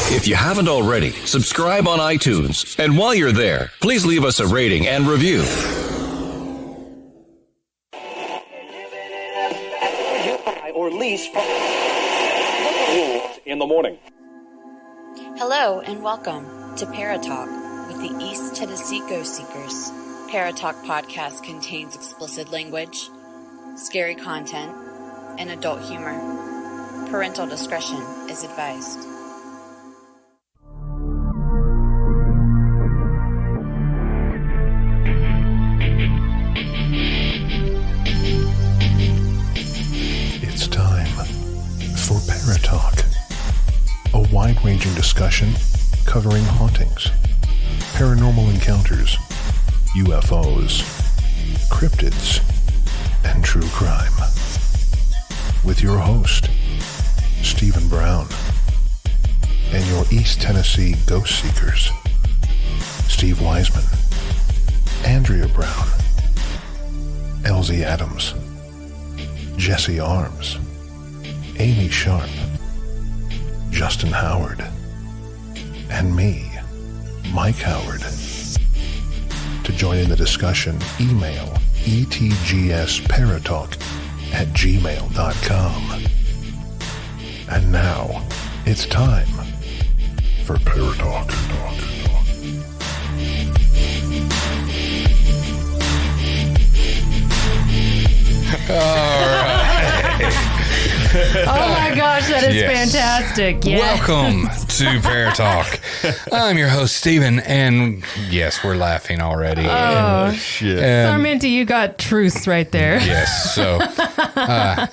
If you haven't already, subscribe on iTunes. And while you're there, please leave us a rating and review. Or lease in the morning. Hello and welcome to Paratalk with the East Tennessee Ghost Seekers. Paratalk podcast contains explicit language, scary content, and adult humor. Parental discretion is advised. It's time for Paratalk, a wide-ranging discussion covering hauntings, paranormal encounters, UFOs, cryptids, and true crime. With your host, Stephen Brown, and your East Tennessee Ghost Seekers, Steve Wiseman, Andrea Brown, Elsie Adams, Jesse Arms, Amy Sharp, Justin Howard, and me, Mike Howard. To join in the discussion, email etgsparatalk@gmail.com. And now, it's time for Paratalk. All right. Oh my gosh, that is fantastic. Yes. Welcome to Paratalk. I'm your host, Stephen, and yes, we're laughing already. Oh, shit. Sarmenti, you got truths right there. Yes. So,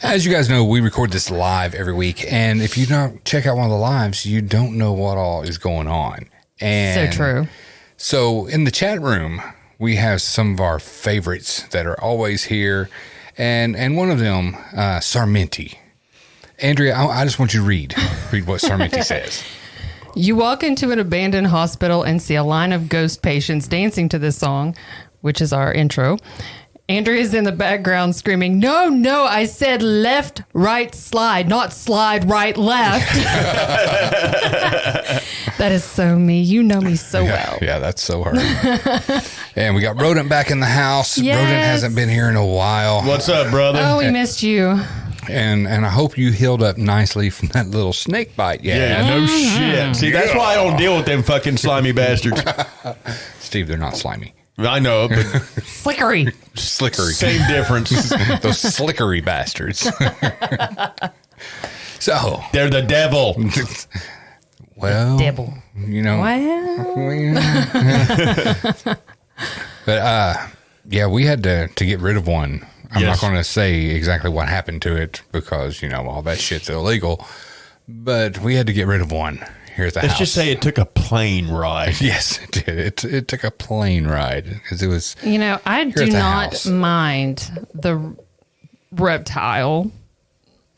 as you guys know, we record this live every week, and if you don't check out one of the lives, you don't know what all is going on. And so true. So, in the chat room, we have some of our favorites that are always here, and one of them, Sarmenti. Andrea, I just want you to read what Sarmenti says. You walk into an abandoned hospital and see a line of ghost patients dancing to this song, which is our intro. Andrea's in the background screaming, no, I said left, right, slide, not slide, right, left. That is so me. You know me so well. Yeah, that's so her. And we got Rodent back in the house. Yes. Rodent hasn't been here in a while. What's up, brother? Oh, we missed you. And I hope you healed up nicely from that little snake bite. Yeah, no shit. See, that's why I don't deal with them fucking slimy bastards. Steve, they're not slimy. I know, but Slickery. same difference. Those slickery bastards. So They're the devil. Well, Devil. you know. Well. But yeah, we had to get rid of one. I'm not going to say exactly what happened to it because, you know, all that shit's illegal. But we had to get rid of one here at the house. Let's just say it took a plane ride. Yes, it did. It took a plane ride because it was. You know, I do not house. mind the reptile,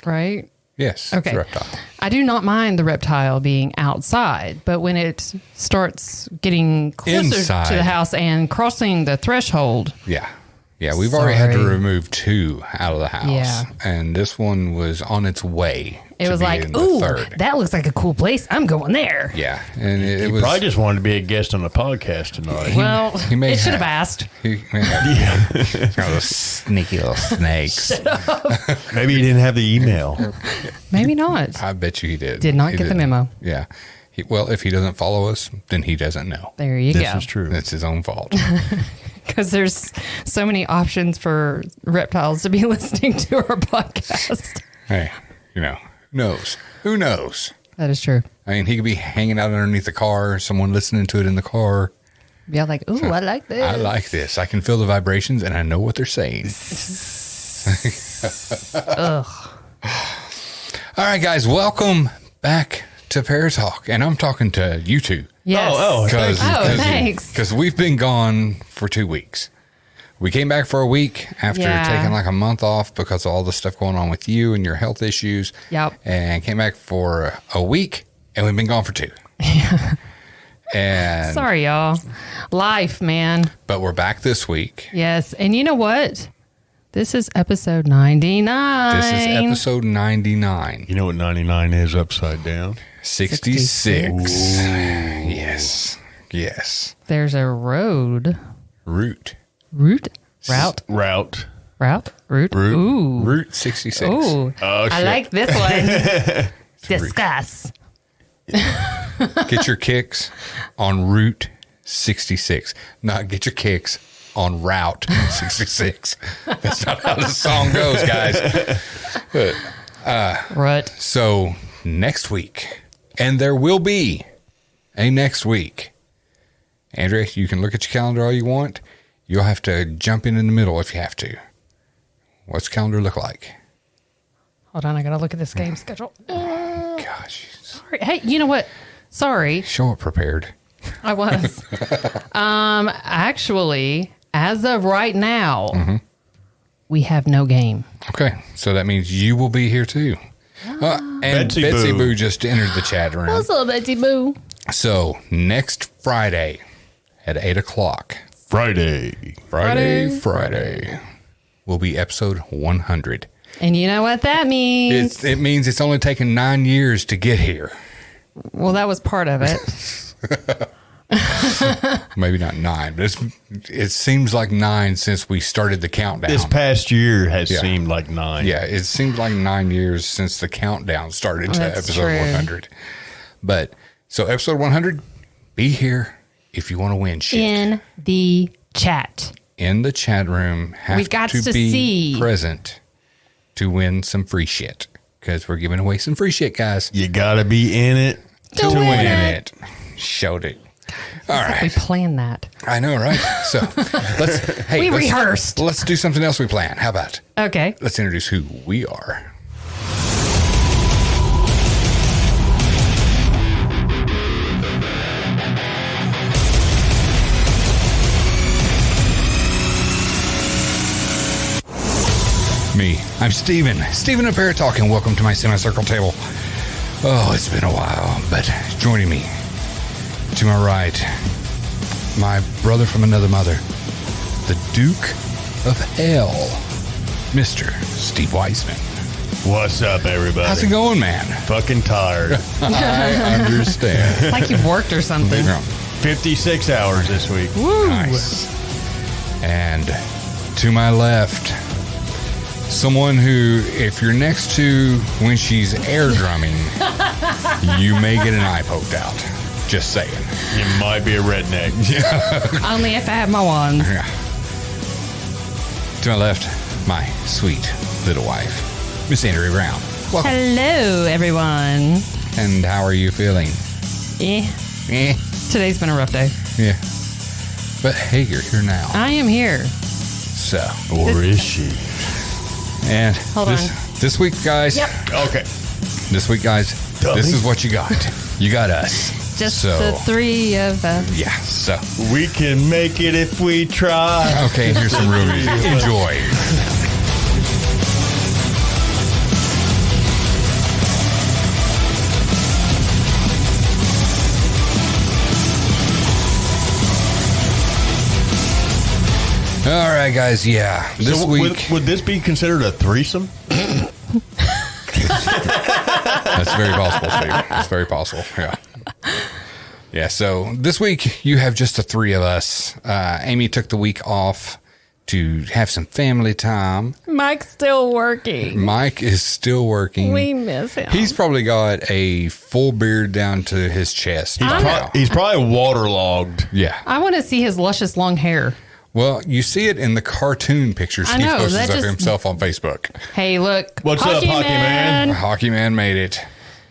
right? Yes. Okay. It's a reptile. I do not mind the reptile being outside, but when it starts getting closer Inside. to the house and crossing the threshold. Yeah. Yeah, we've already had to Sorry. remove 2 out of the house. Yeah. And this one was on its way. It was like, ooh, that looks like a cool place. I'm going there. Yeah. And it He was. probably just wanted to be a guest on the podcast tonight. Well, he may it should have have. asked. Those sneaky little snakes. Maybe he didn't have the email. Maybe not. I bet you he did. Did not He get the didn't. memo. Yeah. Well, if he doesn't follow us, then he doesn't know. There you This go. is true. It's his own fault. Because there's so many options for reptiles to be listening to our podcast. Hey, you know, who knows? That is true. I mean, he could be hanging out underneath the car, someone listening to it in the car. Yeah, like, ooh, I like this. I like this. I can feel the vibrations and I know what they're saying. Ugh. All right, guys, welcome back to Paratalk. And I'm talking to you two. Yes. Thanks. Because we've been gone for 2 weeks. We came back for a week after taking like a month off because of all the stuff going on with you and your health issues. Yep. And came back for a week, and we've been gone for 2. And Sorry, y'all. Life, man. But we're back this week. Yes. And you know what? This is episode 99. This is episode 99. You know what 99 is upside down? 66. Yes. Yes. There's a road. Route. Route? Route? Route. Route? Route? Ooh. Route 66. Ooh. Oh, I shit. like this one. Discuss. Get your kicks on Route 66. Not get your kicks on Route 66. That's not how the song goes, guys. Rut. So next week, and there will be a next week. Andrea, you can look at your calendar all you want. You'll have to jump in the middle if you have to. What's the calendar look like? Hold on, I gotta look at this game schedule. Gosh. Sorry. Hey, you know what? Sorry. Show up prepared. I was. Actually, as of right now, we have no game. Okay, so that means you will be here too. And Betsy Betsy Boo. Boo just entered the chat room. What's up, Betsy Boo? So next Friday at 8 o'clock. Friday. Friday will be episode 100. And you know what that means? It means it's only taken 9 years to get here. Well, that was part of it. Maybe not 9, but it seems like 9 since we started the countdown. This past year has seemed like 9. Yeah, it seems like 9 years since the countdown started to That's episode true. 100. But so episode 100, be here if you want to win shit. In the chat. In the chat room, have We got to to be see. present to win some free shit because we're giving away some free shit, guys. You got to be in it To win it. Showed it. All We right. planned that. I know, right? So We rehearsed. Let's do something else we planned. How about? Okay. Let's introduce who we are. Me. I'm Steven of Paratalk, and welcome to my semicircle table. Oh, it's been a while, but joining me to my right, my brother from another mother, the Duke of Hell, Mr. Steve Weisman. What's up, everybody? How's it going, man? Fucking tired. I understand. It's like you've worked or something. 56 hours this week. Woo. Nice. And to my left, someone who, if you're next to when she's air drumming, you may get an eye poked out. Just saying. You might be a redneck. Only if I have my wands. Yeah. To my left, my sweet little wife, Miss Andrea Brown. Welcome. Hello, everyone. And how are you feeling? Eh. Today's been a rough day. Yeah. But hey, you're here now. I am here. So. Or is she? And Hold this week, guys. Yep. Okay. This week, guys, this is what you got. You got us. Just So- the three of us. Yeah. So. We can make it if we try. Okay, here's some real music. Enjoy. All right, guys. Yeah, this So week would this be considered a threesome? that's very possible, Steve. That's very possible. Yeah. Yeah. So this week you have just the three of us. Amy took the week off to have some family time. Mike's still working. Mike is still working. We miss him. He's probably got a full beard down to his chest. He's probably waterlogged. Yeah. I want to see his luscious long hair. Well, you see it in the cartoon pictures I he know, posts that of just- himself on Facebook. Hey, look. What's up, Hockey Man? Hockey Man made it.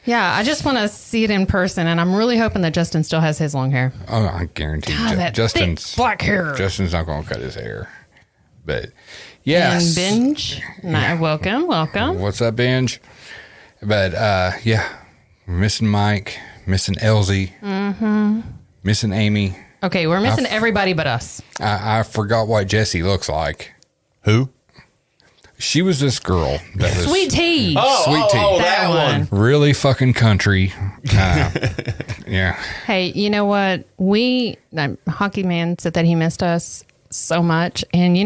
Yeah, I just want to see it in person, and I'm really hoping that Justin still has his long hair. Oh, I guarantee you. God, that Justin's thick black hair. Justin's not going to cut his hair. But yes. And Binge, welcome. What's up, Binge? But yeah, missing Mike, missing Elsie, missing Amy. Okay, we're missing everybody but us. I forgot what Jessie looks like. Who? She was this girl that was Sweet tea. Sweet tea. that one. Really fucking country. Yeah. Hey, you know what? Hockey Man said that he missed us so much. And,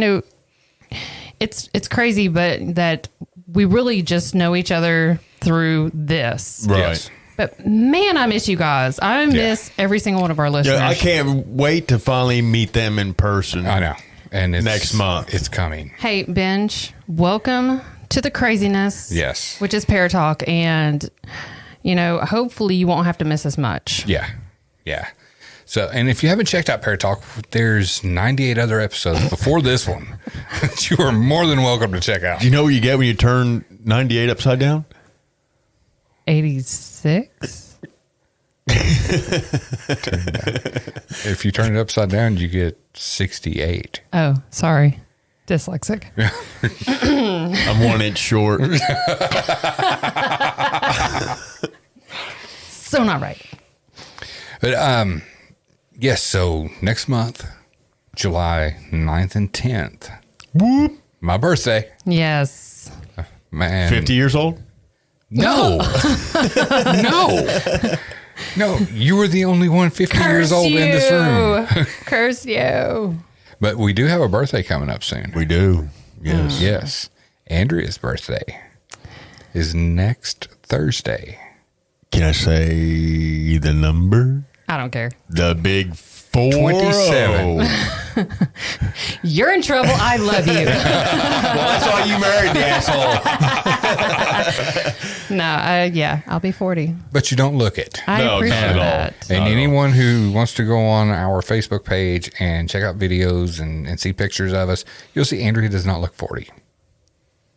it's crazy, but that we really just know each other through this. Right. Yes. But man, I miss you guys. I miss every single one of our listeners. Yeah, I can't wait to finally meet them in person. I know. And it's, Next month. It's coming. Hey, Benj, welcome to the craziness. Yes. Which is Paratalk. And, you know, hopefully you won't have to miss as much. Yeah. Yeah. So, and if you haven't checked out Paratalk, there's 98 other episodes before this one that you are more than welcome to check out. Do you know what you get when you turn 98 upside down? 86? If you turn it upside down, you get 68. Oh, sorry. Dyslexic. I'm 1 inch short. So not right. But, yes, so next month, July 9th and 10th. Whoop. My birthday. Yes. Man. 50 years old? No. No, you were the only one 50 years old in this room. Curse you. But we do have a birthday coming up soon. We do. Yes. Yes. Andrea's birthday is next Thursday. Can I say the number? I don't care. The big 4. 27. You're in trouble. I love you. Well, that's why you married the asshole. No, yeah, I'll be 40. But you don't look it. I No, appreciate not at all. that. And anyone who wants to go on our Facebook page and check out videos and see pictures of us, you'll see Andrea does not look 40.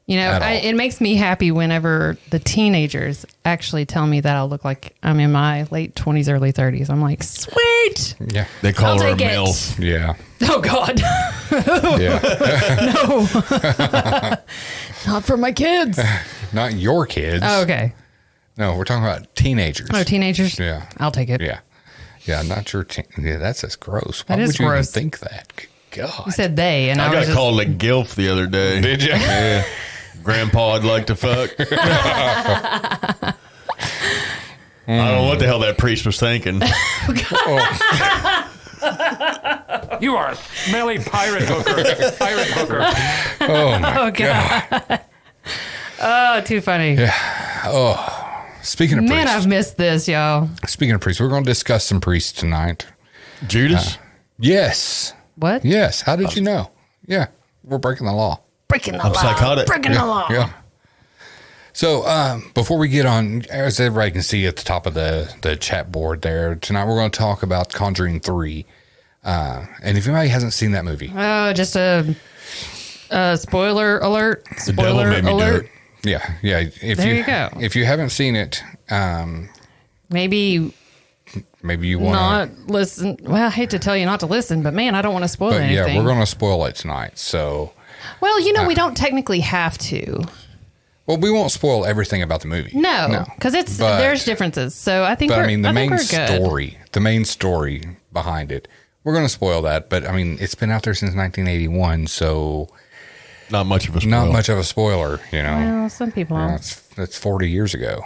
You know, At all. it makes me happy whenever the teenagers actually tell me that I'll look like I'm in my late 20s, early 30s. I'm like, sweet. Yeah. They call I'll her a take it. MILF. Yeah. Oh, God. Yeah. Not for my kids. Not your kids. Oh, okay. No, we're talking about teenagers. Oh, teenagers? Yeah. I'll take it. Yeah. Yeah, not your yeah, that's just gross. Why That is would you gross. even think that? Good God. You said they, and I, I was got just... called a gilf the other day. Did you? Yeah. Grandpa would like to fuck. I don't know what the hell that priest was thinking. You are a smelly pirate hooker. Pirate hooker. Oh, my Oh, God. Oh, too funny. Speaking of Man, priests. I've missed this, y'all. Speaking of priests, we're going to discuss some priests tonight. Judas? Yes. What? Yes. How did you know? Yeah. We're breaking the law. Breaking the I'm law. psychotic. Breaking the law. Yeah. So before we get on, as everybody can see at the top of the chat board there, tonight we're going to talk about Conjuring 3. And if anybody hasn't seen that movie. Oh, just a spoiler alert. The devil Spoiler made me do alert. it. Yeah. Yeah. If There you go. If you haven't seen it, Maybe you want not listen. Well, I hate to tell you not to listen, but man, I don't want to spoil But anything. yeah, we're going to spoil it tonight. So, Well, you know, we don't technically have to. well, we won't spoil everything about the movie. No, because But- there's differences. So I think But we're, I mean, the think main we're good. story behind it, we're going to spoil that. But I mean, it's been out there since 1981, so Not much of a spoil. not much of a spoiler, you know. Well, some people. That's 40 years ago.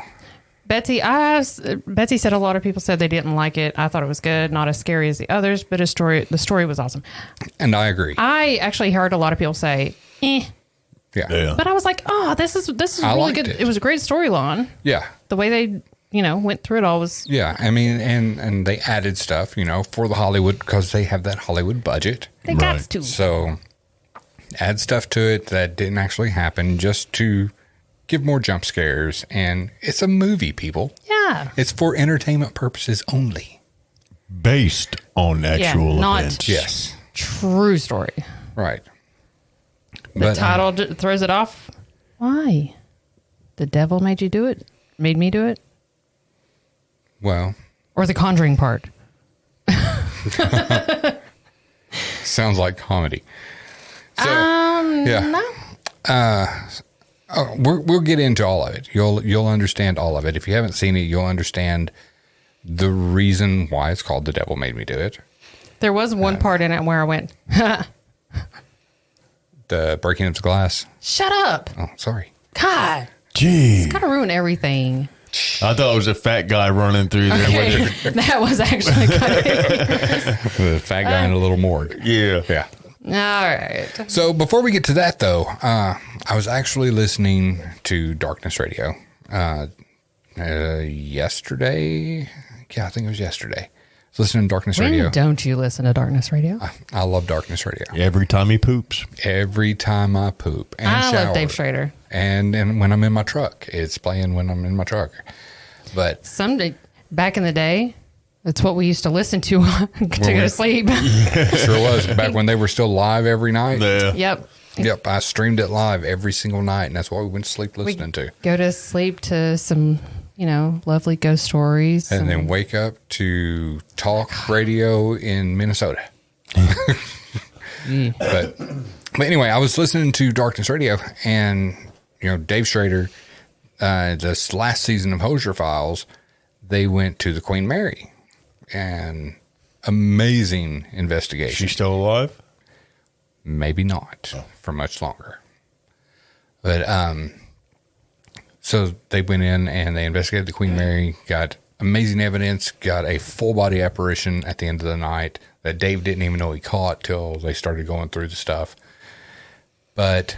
Betsy said a lot of people said they didn't like it. I thought it was good, not as scary as the others, but the story was awesome. And I agree. I actually heard a lot of people say, "Eh," Yeah. but I was like, "Oh, this is I really liked good. it. It was a great storyline. Yeah. The way they, went through it all was Yeah. I mean, and they added stuff, for the Hollywood, because they have that Hollywood budget. they got to." So add stuff to it that didn't actually happen just to give more jump scares. And it's a movie, people. Yeah, It's for entertainment purposes only. Based on actual not- events. Yes. true story. Right. The title throws it off. Why? The devil made you do it? Made me do it? Well, Or the Conjuring part? sounds like comedy. So, yeah. No. We'll get into all of it. You'll understand all of it. If you haven't seen it, you'll understand the reason why it's called The Devil Made Me Do It. There was one part in it where I went, The breaking of the glass. shut up. Oh, sorry. God, Gee. gotta ruin everything. I thought it was a fat guy running through there with Okay. That was actually kind of The fat guy in a little morgue. it. Yeah. Yeah. All right. So before we get to that, though, I was actually listening to Darkness Radio yesterday. Yeah, I think it was yesterday. I was listening to Darkness Radio. When don't you listen to Darkness Radio? I love Darkness Radio. Every time he poops. Every time I poop and I shower. love Dave Schrader. And when I'm in my truck. It's playing when I'm in my truck. But Someday, back in the day, that's what we used to listen to to go to sleep. sure was back when they were still live every night. Yeah. Yep. I streamed it live every single night, and that's what we went to sleep listening to. Go to sleep to some, lovely ghost stories. And then wake up to talk radio in Minnesota. But anyway, I was listening to Darkness Radio, and Dave Schrader, this last season of Hosier Files, they went to the Queen Mary, and amazing investigation. She's still alive? Maybe not for much longer. But so they went in and they investigated the Queen Mary, got amazing evidence, got a full body apparition at the end of the night that Dave didn't even know he caught till they started going through the stuff. But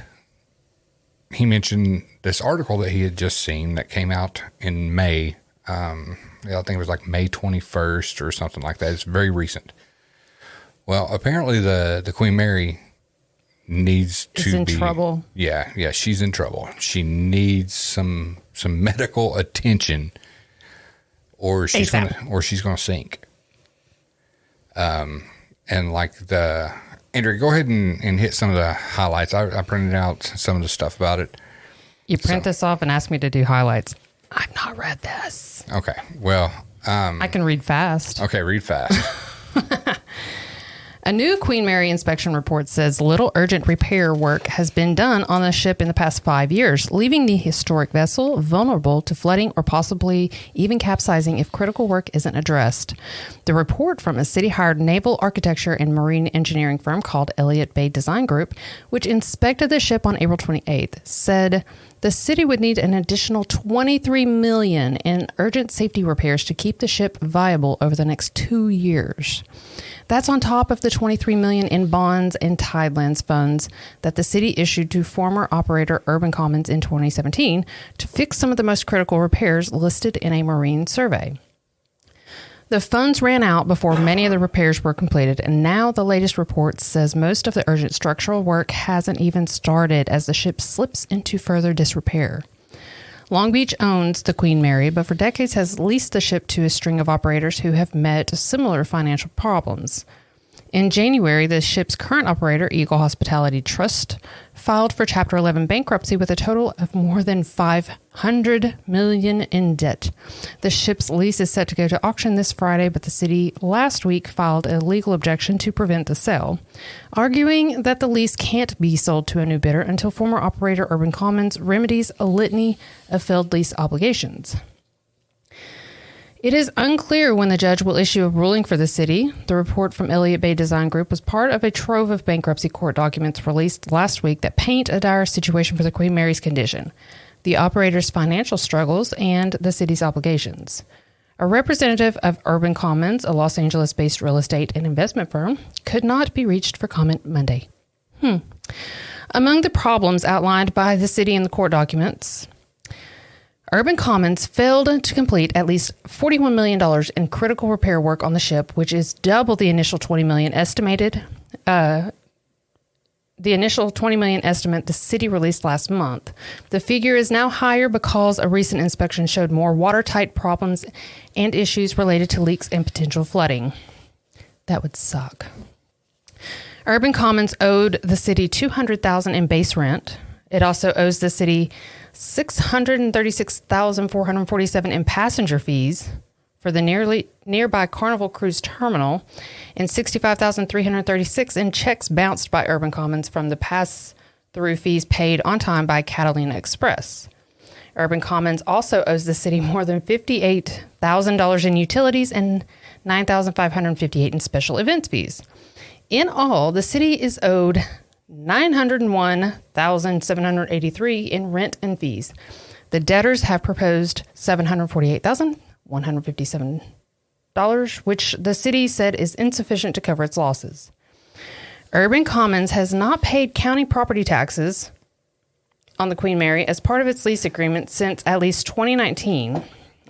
he mentioned this article that he had just seen that came out in May. I think it was like May 21st or something like that. It's very recent. Well, apparently the Queen Mary needs to be in trouble. Yeah, she's in trouble. She needs some medical attention, or she's gonna sink. And like Andrea, go ahead and hit some of the highlights. I printed out some of the stuff about it. You print this off and ask me to do highlights. I've not read this. Okay, well, I can read fast. Okay, read fast. A new Queen Mary inspection report says little urgent repair work has been done on the ship in the past 5 years, leaving the historic vessel vulnerable to flooding or possibly even capsizing if critical work isn't addressed. The report from a city-hired naval architecture and marine engineering firm called Elliott Bay Design Group, which inspected the ship on April 28th, said the city would need an additional $23 million in urgent safety repairs to keep the ship viable over the next 2 years. That's on top of the $23 million in bonds and Tidelands funds that the city issued to former operator Urban Commons in 2017 to fix some of the most critical repairs listed in a marine survey. The funds ran out before many of the repairs were completed, and now the latest report says most of the urgent structural work hasn't even started as the ship slips into further disrepair. Long Beach owns the Queen Mary, but for decades has leased the ship to a string of operators who have met similar financial problems. In January, the ship's current operator, Eagle Hospitality Trust, filed for Chapter 11 bankruptcy with a total of more than $500 million in debt. The ship's lease is set to go to auction this Friday, but the city last week filed a legal objection to prevent the sale, arguing that the lease can't be sold to a new bidder until former operator Urban Commons remedies a litany of failed lease obligations. It is unclear when the judge will issue a ruling for the city. The report from Elliott Bay Design Group was part of a trove of bankruptcy court documents released last week that paint a dire situation for the Queen Mary's condition, the operator's financial struggles, and the city's obligations. A representative of Urban Commons, a Los Angeles-based real estate and investment firm, could not be reached for comment Monday. Among the problems outlined by the city in the court documents, Urban Commons failed to complete at least $41 million in critical repair work on the ship, which is double the initial $20 million estimated. The initial $20 million estimate the city released last month. The figure is now higher because a recent inspection showed more watertight problems and issues related to leaks and potential flooding. That would suck. Urban Commons owed the city $200,000 in base rent. It also owes the city $636,447 in passenger fees for the nearby Carnival Cruise Terminal and $65,336 in checks bounced by Urban Commons from the pass-through fees paid on time by Catalina Express. Urban Commons also owes the city more than $58,000 in utilities and $9,558 in special events fees. In all, the city is owed $901,783 in rent and fees. The debtors have proposed $748,157, which the city said is insufficient to cover its losses. Urban Commons has not paid county property taxes on the Queen Mary as part of its lease agreement since at least 2019.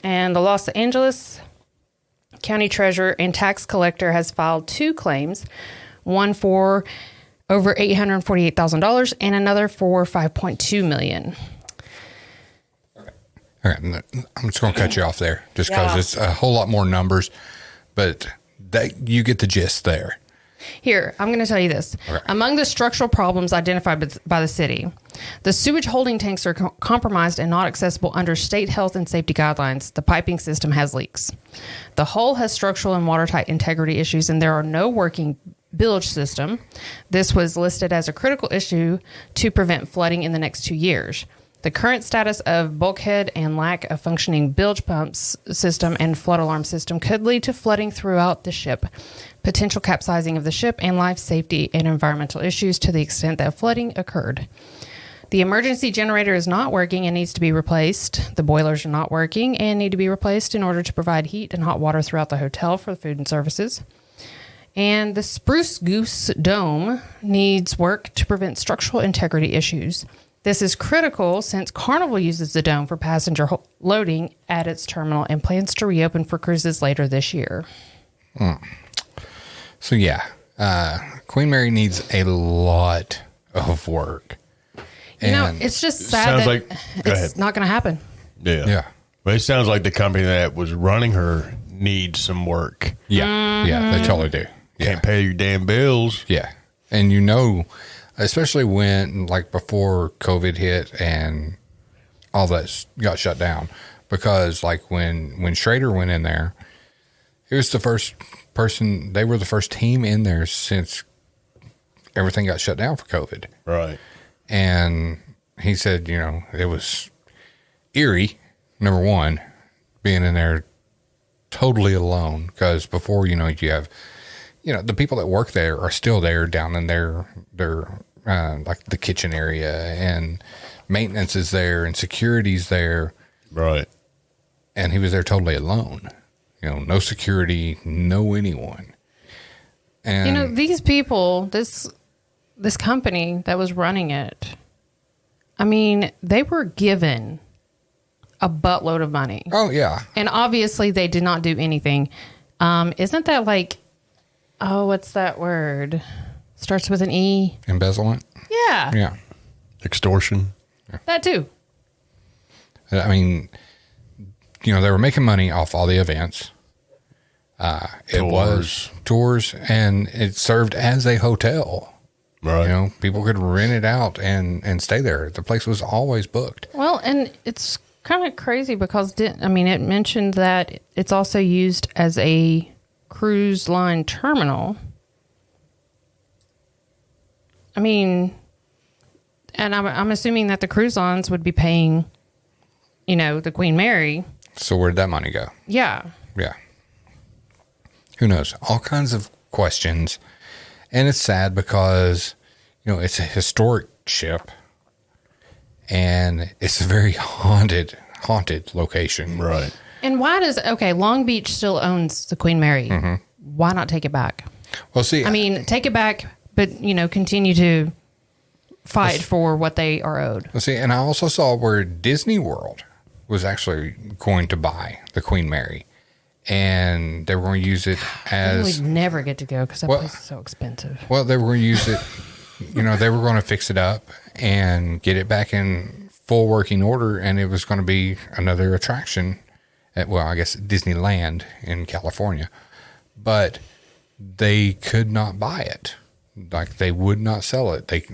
And the Los Angeles County Treasurer and Tax Collector has filed 2 claims, one for over $848,000 and another for $5.2 million. All right, I'm just going to cut you off there just because it's a whole lot more numbers, but you get the gist there. Here, I'm going to tell you this. Okay. Among the structural problems identified by the city, the sewage holding tanks are compromised and not accessible under state health and safety guidelines. The piping system has leaks. The hull has structural and watertight integrity issues, and there are no working bilge system. This was listed as a critical issue to prevent flooding in the next 2 years. The current status of bulkhead and lack of functioning bilge pumps system and flood alarm system could lead to flooding throughout the ship, potential capsizing of the ship, and life safety and environmental issues to the extent that flooding occurred. The emergency generator is not working and needs to be replaced. The boilers are not working and need to be replaced in order to provide heat and hot water throughout the hotel for the food and services. And the Spruce Goose Dome needs work to prevent structural integrity issues. This is critical since Carnival uses the dome for passenger loading at its terminal and plans to reopen for cruises later this year. So, Queen Mary needs a lot of work. And it's just sad that it's not going to happen. Yeah. But it sounds like the company that was running her needs some work. Yeah, they totally do. Can't pay your damn bills. Yeah. And especially when, like, before COVID hit and all that got shut down. Because, like, when Schrader went in there, he was the first person, they were the first team in there since everything got shut down for COVID. Right. And he said, it was eerie, number one, being in there totally alone. Because before, you have, the people that work there are still there down in their like the kitchen area, and maintenance is there and security's there. Right. And he was there totally alone. No security, no anyone. And these people, this company that was running it, I mean, they were given a buttload of money. Oh, yeah. And obviously they did not do anything. Isn't that like, what's that word? Starts with an E. Embezzlement? Yeah. Yeah. Extortion? That too. I mean, they were making money off all the events. It was tours, and it served as a hotel. Right. People could rent it out and stay there. The place was always booked. Well, and it's kind of crazy because, it mentioned that it's also used as a cruise line terminal. And I'm assuming that the cruise lines would be paying, the Queen Mary. So where'd that money go? Yeah. Yeah. Who knows? All kinds of questions. And it's sad because, it's a historic ship and it's a very haunted location. Right. And why Long Beach still owns the Queen Mary. Mm-hmm. Why not take it back? Well, see, take it back, but, continue to fight for what they are owed. Well, see, and I also saw where Disney World was actually going to buy the Queen Mary, and they were going to use it as... We'd never get to go because that place is so expensive. Well, they were going to use it, they were going to fix it up and get it back in full working order, and it was going to be another attraction at, I guess, Disneyland in California. But they could not buy it. Like, they would not sell it. They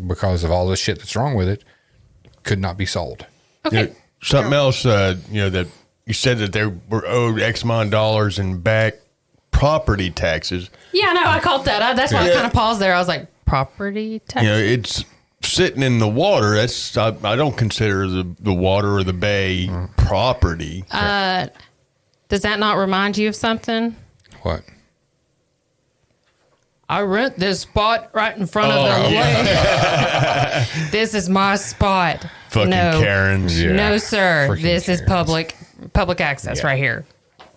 because of all the shit that's wrong with it, could not be sold. Okay. Something else, that you said that they were owed X amount of dollars in back property taxes. Yeah, no, I caught that. That's why I kind of paused there. I was like, property tax? It's sitting in the water. That's I don't consider the water or the bay property. Does that not remind you of something? What? I rent this spot right in front of the lake. This is my spot. Fucking Karens. Yeah. No, sir. Freaking This is Karens. public access right here.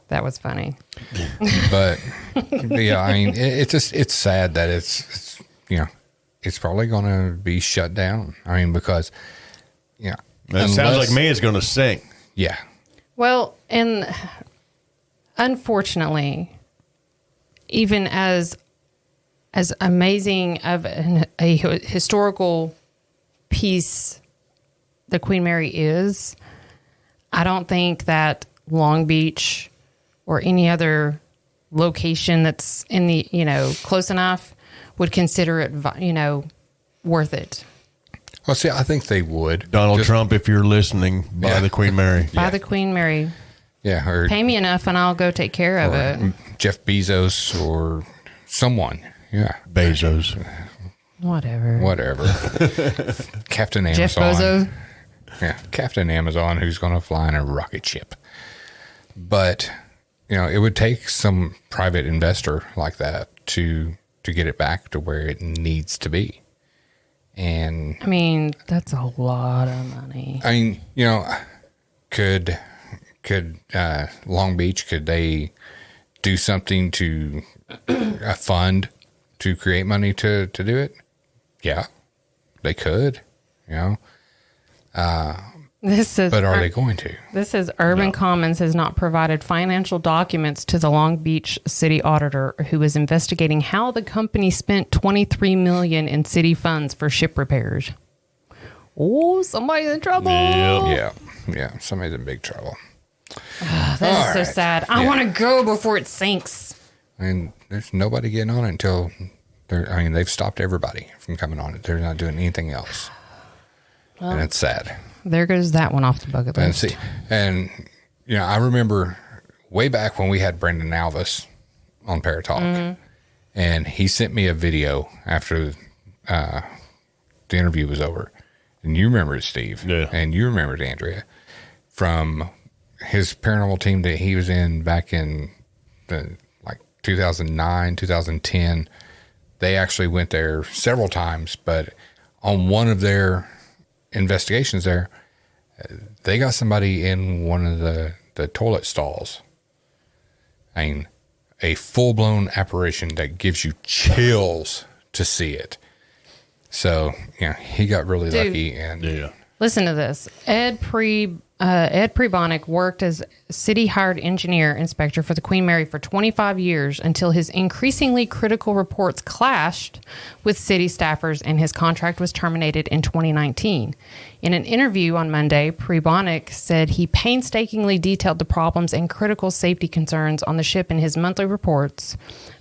That was funny. But yeah, I mean, it's sad that it's it's probably going to be shut down. I mean, because That sounds like me. It's going to sink. Yeah. Well, and unfortunately, even as amazing of a historical piece the Queen Mary is, I don't think that Long Beach or any other location that's in the, close enough would consider it, worth it. Well, see, I think they would. Donald Trump, if you're listening, buy the Queen Mary. Buy the Queen Mary. Yeah. Or pay me enough and I'll go take care of it. Jeff Bezos or someone. Yeah. Bezos. Whatever. Captain Amazon. Jeff Bezos. Yeah. Captain Amazon, who's going to fly in a rocket ship. But, it would take some private investor like that to get it back to where it needs to be. And I mean, that's a lot of money. I mean, could Long Beach, could they do something to a fund to create money to do it? Yeah, they could, but are they going to? This says Urban Commons has not provided financial documents to the Long Beach city auditor, who is investigating how the company spent $23 million in city funds for ship repairs. Oh, somebody's in trouble. Yeah, somebody's in big trouble. That is so sad. I want to go before it sinks. And there's nobody getting on it until they've stopped everybody from coming on it. They're not doing anything else. Well, and it's sad. There goes that one off the bucket list. And I remember way back when we had Brendan Alvis on Paratalk, and he sent me a video after the interview was over. And you remember it, Steve. Yeah. And you remember it, Andrea, from his paranormal team that he was in back in 2009, 2010. They actually went there several times, but on one of their investigations there, they got somebody in one of the toilet stalls. I mean, a full-blown apparition that gives you chills to see it. So, he got really lucky. And listen to this. Ed Priebe worked as city-hired engineer inspector for the Queen Mary for 25 years until his increasingly critical reports clashed with city staffers and his contract was terminated in 2019. In an interview on Monday, Priebe said he painstakingly detailed the problems and critical safety concerns on the ship in his monthly reports,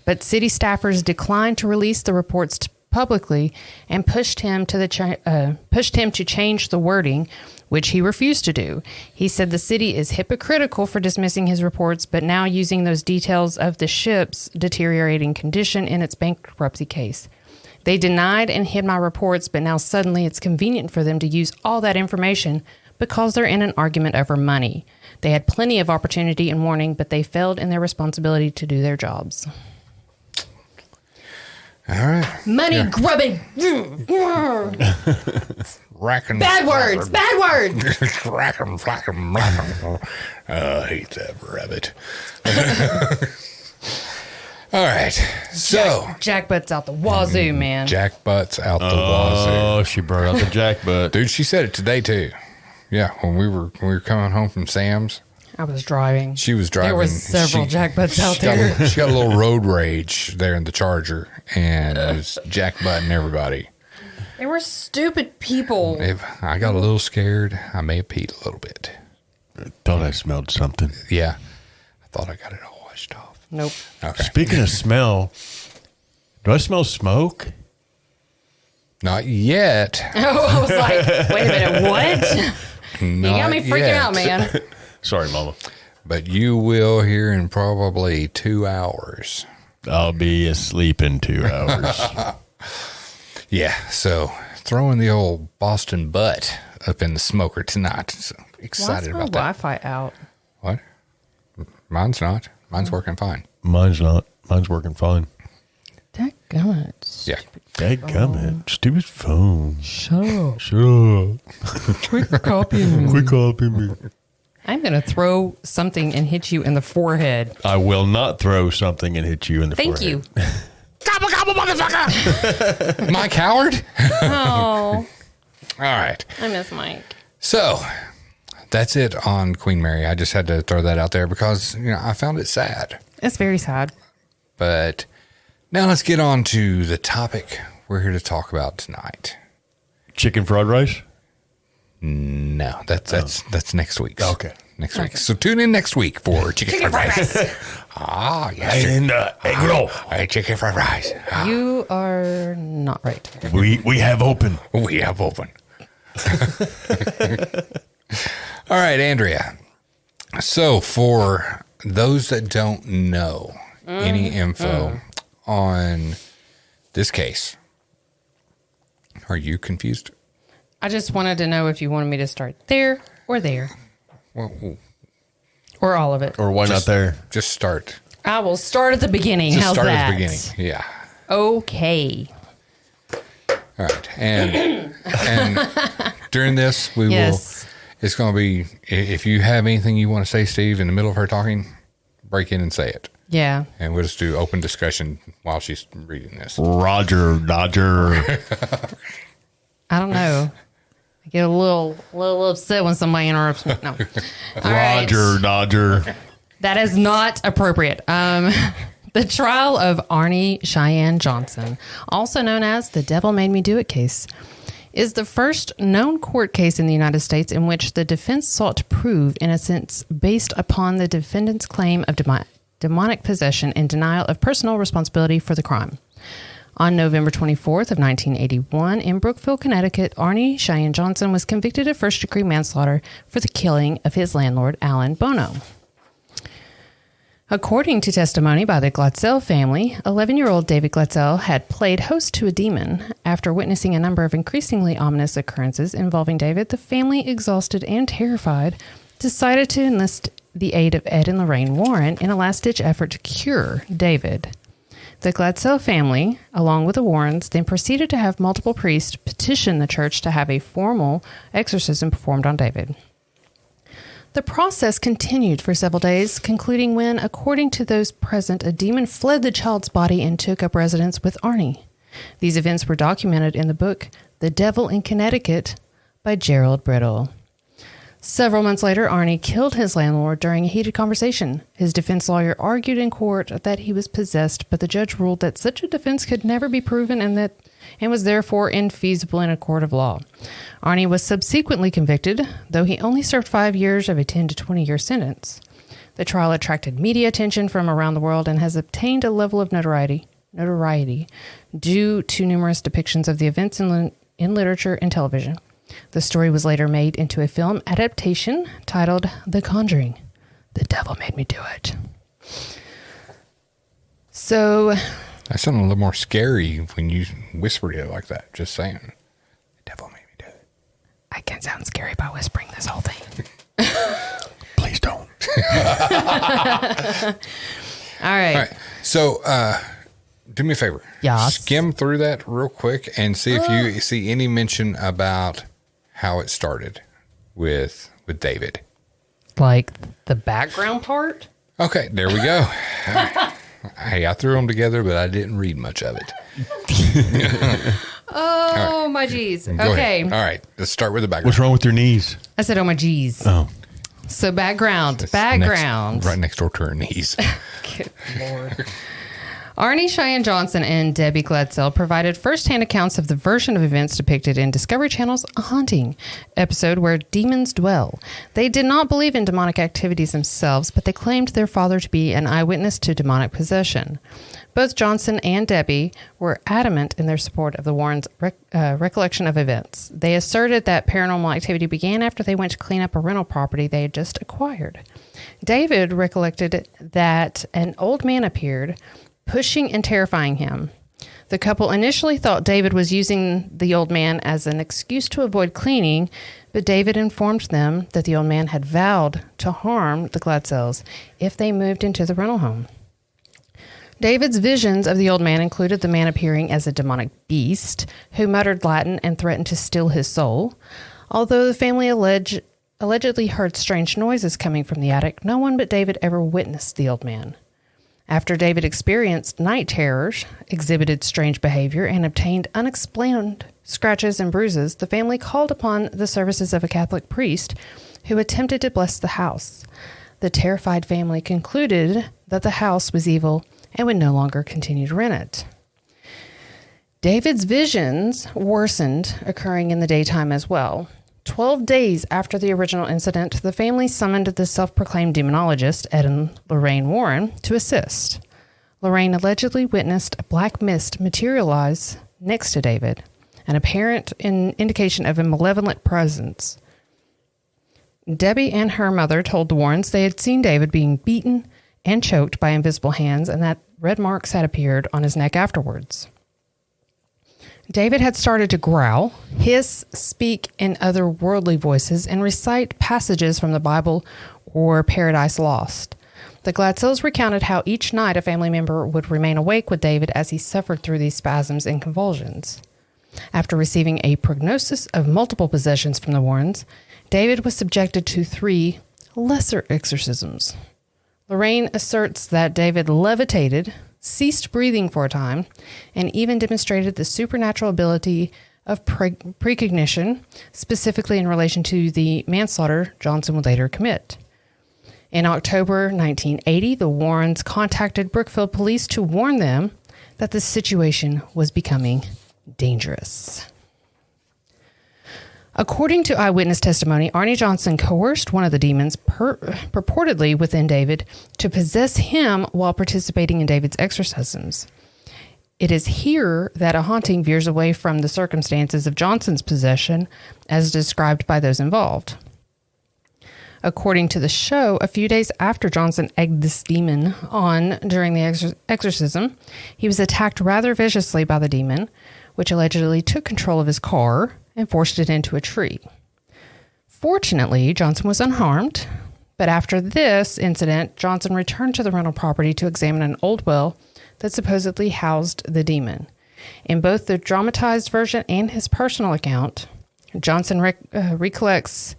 but city staffers declined to release the reports publicly and pushed him to change the wording, which he refused to do. He said the city is hypocritical for dismissing his reports, but now using those details of the ship's deteriorating condition in its bankruptcy case. They denied and hid my reports, but now suddenly it's convenient for them to use all that information because they're in an argument over money. They had plenty of opportunity and warning, but they failed in their responsibility to do their jobs. All right. Money grubbing. Racking. Bad words. Racking, flacking, I hate that rabbit. All right. So. Jack butts out the wazoo, man. Jack butts out the wazoo. Oh, she brought out the jack butt. Dude, she said it today, too. Yeah, when we were coming home from Sam's. I was driving. She was driving. There were several jackbutts out there. She got a little road rage there in the Charger, and it was jackbutting everybody. They were stupid people. If I got a little scared, I may have peed a little bit. I thought I smelled something. Yeah. I thought I got it all washed off. Nope. Okay. Speaking of smell, do I smell smoke? Not yet. Oh, I was like, wait a minute, what? You got me freaking out, man. Sorry, Mama. But you will here in probably 2 hours. I'll be asleep in 2 hours. Yeah, so throwing the old Boston butt up in the smoker tonight. So excited about that. Wi-Fi out? What? Mine's not. Mine's working fine. Mine's not. Mine's working fine. Dadgummit. Yeah. Dadgummit. Stupid phone. Shut up. Shut up. Quit copying me. Quit copying me. I'm going to throw something and hit you in the forehead. I will not throw something and hit you in the Thank forehead. you. Gobble, gobble, motherfucker! Mike Howard? Oh, All right. I miss Mike. So that's it on Queen Mary. I just had to throw that out there because, I found it sad. It's very sad. But now let's get on to the topic we're here to talk about tonight. Chicken fried rice? No, that's next week. Okay. Next week. So tune in next week for chicken fried rice. Yes. And egg roll. Chicken fried rice. You are not right. We have open. We have open. All right, Andrea. So for those that don't know any info on this case, are you confused? I just wanted to know if you wanted me to start there or there. Well, Or all of it. Or why not there? just start. I will start at the beginning. Just How's start that? at the beginning. Yeah. Okay. All right. And during this, we Yes. will, it's going to be, if you have anything you want to say, Steve, in the middle of her talking, break in and say it. Yeah. And we'll just do open discussion while she's reading this. Roger, Dodger. I don't know. I get a little upset when somebody interrupts me. No. All right. Roger, Dodger. That is not appropriate. The trial of Arnie Cheyenne Johnson, also known as the Devil Made Me Do It case, is the first known court case in the United States in which the defense sought to prove innocence based upon the defendant's claim of demonic possession and denial of personal responsibility for the crime. On November 24th of 1981, in Brookville, Connecticut, Arnie Cheyenne Johnson was convicted of first-degree manslaughter for the killing of his landlord, Alan Bono. According to testimony by the Glatzel family, 11-year-old David Glatzel had played host to a demon. After witnessing a number of increasingly ominous occurrences involving David, the family, exhausted and terrified, decided to enlist the aid of Ed and Lorraine Warren in a last-ditch effort to cure David. The Glatzel family, along with the Warrens, then proceeded to have multiple priests petition the church to have a formal exorcism performed on David. The process continued for several days, concluding when, according to those present, a demon fled the child's body and took up residence with Arnie. These events were documented in the book The Devil in Connecticut by Gerald Brittle. Several months later, Arnie killed his landlord during a heated conversation. His defense lawyer argued in court that he was possessed, but the judge ruled that such a defense could never be proven and was therefore infeasible in a court of law. Arnie was subsequently convicted, though he only served 5 years of a 10 to 20-year sentence. The trial attracted media attention from around the world and has obtained a level of notoriety due to numerous depictions of the events in literature and television. The story was later made into a film adaptation titled The Conjuring. The Devil Made Me Do It. So... That sounded a little more scary when you whispered it like that. Just saying. The devil made me do it. I can sound scary by whispering this whole thing. Please don't. All right. All right. So, do me a favor. Yes. Skim through that real quick and see if you see any mention about how it started with David. Like the background part? Okay, there we go. Hey, I threw them together, but I didn't read much of it. Oh, my geez. Go Okay. ahead. All right, let's start with the background. What's wrong with your knees? I said, oh, my geez. Oh. So background. It's right next door to her knees. Good Lord. Arnie Cheyenne Johnson and Debbie Glatzel provided first-hand accounts of the version of events depicted in Discovery Channel's A Haunting episode where demons dwell. They did not believe in demonic activities themselves, but they claimed their father to be an eyewitness to demonic possession. Both Johnson and Debbie were adamant in their support of the Warrens' recollection of events. They asserted that paranormal activity began after they went to clean up a rental property they had just acquired. David recollected that an old man appeared, pushing and terrifying him. The couple initially thought David was using the old man as an excuse to avoid cleaning, but David informed them that the old man had vowed to harm the Glatzels if they moved into the rental home. David's visions of the old man included the man appearing as a demonic beast who muttered Latin and threatened to steal his soul. Although the family alleged allegedly heard strange noises coming from the attic, no one but David ever witnessed the old man. After David experienced night terrors, exhibited strange behavior, and obtained unexplained scratches and bruises, the family called upon the services of a Catholic priest who attempted to bless the house. The terrified family concluded that the house was evil and would no longer continue to rent it. David's visions worsened, occurring in the daytime as well. 12 days after the original incident, the family summoned the self-proclaimed demonologist, Ed and Lorraine Warren, to assist. Lorraine allegedly witnessed a black mist materialize next to David, an apparent indication of a malevolent presence. Debbie and her mother told the Warrens they had seen David being beaten and choked by invisible hands and that red marks had appeared on his neck afterwards. David had started to growl, hiss, speak in otherworldly voices, and recite passages from the Bible or Paradise Lost. The Gladsills recounted how each night a family member would remain awake with David as he suffered through these spasms and convulsions. After receiving a prognosis of multiple possessions from the Warrens, David was subjected to 3 lesser exorcisms. Lorraine asserts that David levitated, ceased breathing for a time, and even demonstrated the supernatural ability of precognition, specifically in relation to the manslaughter Johnson would later commit. In October 1980, the Warrens contacted Brookfield police to warn them that the situation was becoming dangerous. According to eyewitness testimony, Arnie Johnson coerced one of the demons, purportedly within David, to possess him while participating in David's exorcisms. It is here that a haunting veers away from the circumstances of Johnson's possession, as described by those involved. According to the show, a few days after Johnson egged this demon on during the exorcism, he was attacked rather viciously by the demon, which allegedly took control of his car and forced it into a tree. Fortunately, Johnson was unharmed, but after this incident, Johnson returned to the rental property to examine an old well that supposedly housed the demon. In both the dramatized version and his personal account, Johnson recollects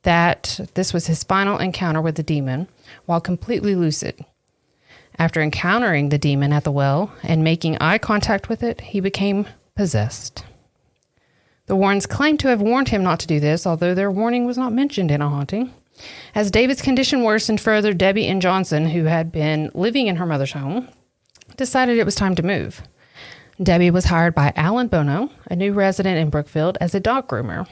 that this was his final encounter with the demon while completely lucid. After encountering the demon at the well and making eye contact with it, he became possessed. The Warrens claimed to have warned him not to do this, although their warning was not mentioned in a haunting. As David's condition worsened further, Debbie and Johnson, who had been living in her mother's home, decided it was time to move. Debbie was hired by Alan Bono, a new resident in Brookfield, as a dog groomer.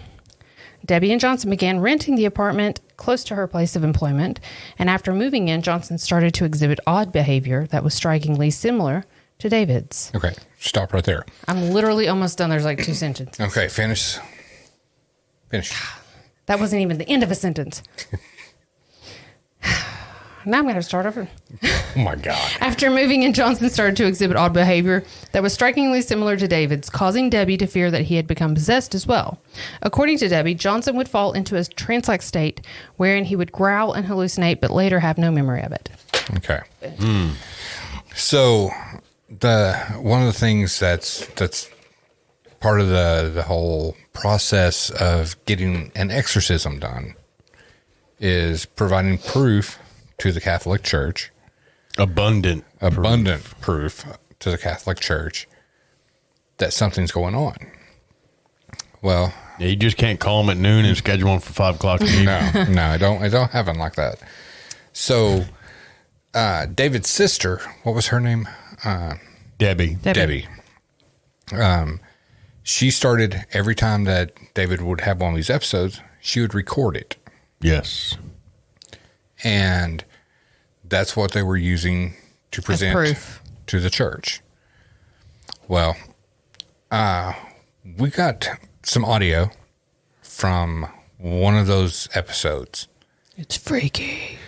Debbie and Johnson began renting the apartment close to her place of employment, and after moving in, Johnson started to exhibit odd behavior that was strikingly similar to David's. Okay, stop right there. I'm literally almost done. There's like 2 sentences. Okay, finish. That wasn't even the end of a sentence. Now I'm going to start over. Oh, my God. After moving in, Johnson started to exhibit odd behavior that was strikingly similar to David's, causing Debbie to fear that he had become possessed as well. According to Debbie, Johnson would fall into a trance-like state wherein he would growl and hallucinate, but later have no memory of it. Okay. So one of the things that's part of the whole process of getting an exorcism done is providing proof to the Catholic Church. Abundant proof to the Catholic Church that something's going on. Well, yeah, you just can't call them at noon and schedule one for 5 o'clock. No, it don't happen like that. So, David's sister, what was her name? Debbie. She started, every time that David would have one of these episodes, she would record it. Yes. And that's what they were using to present to the church. Well, we got some audio from one of those episodes. It's freaky.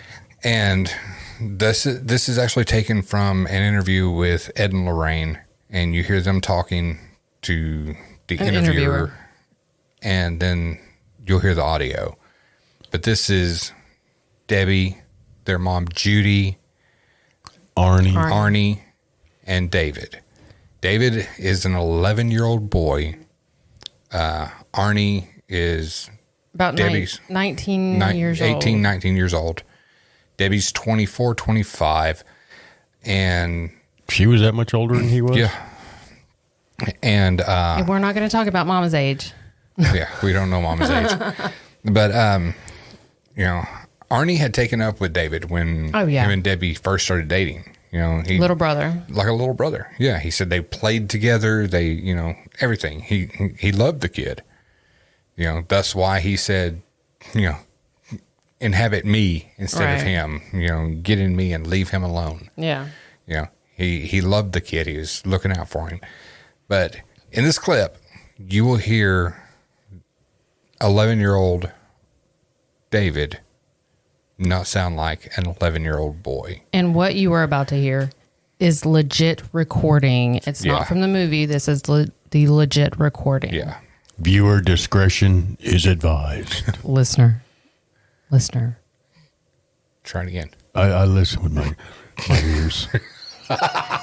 And this is actually taken from an interview with Ed and Lorraine, and you hear them talking to the interviewer, and then you'll hear the audio. But this is Debbie, their mom Judy, Arnie, and David. David is an 11-year-old boy. Arnie is About Debbie's 19 years 18, old. 19 years old. Debbie's 24, 25. And She was that much older than he was? yeah. And And we're not going to talk about Mama's age. yeah, we don't know Mama's age. But Arnie had taken up with David when him and Debbie first started dating. Little brother. Like a little brother. Yeah, he said they played together. They, everything. He loved the kid. That's why he said, inhabit me instead of him. Get in me and leave him alone. Yeah. He loved the kid. He was looking out for him. But in this clip, you will hear 11-year-old David not sound like an 11-year-old boy. And what you are about to hear is legit recording. It's not from the movie. This is the legit recording. Yeah. Viewer discretion is advised. Listener. Try it again. I listen with my ears.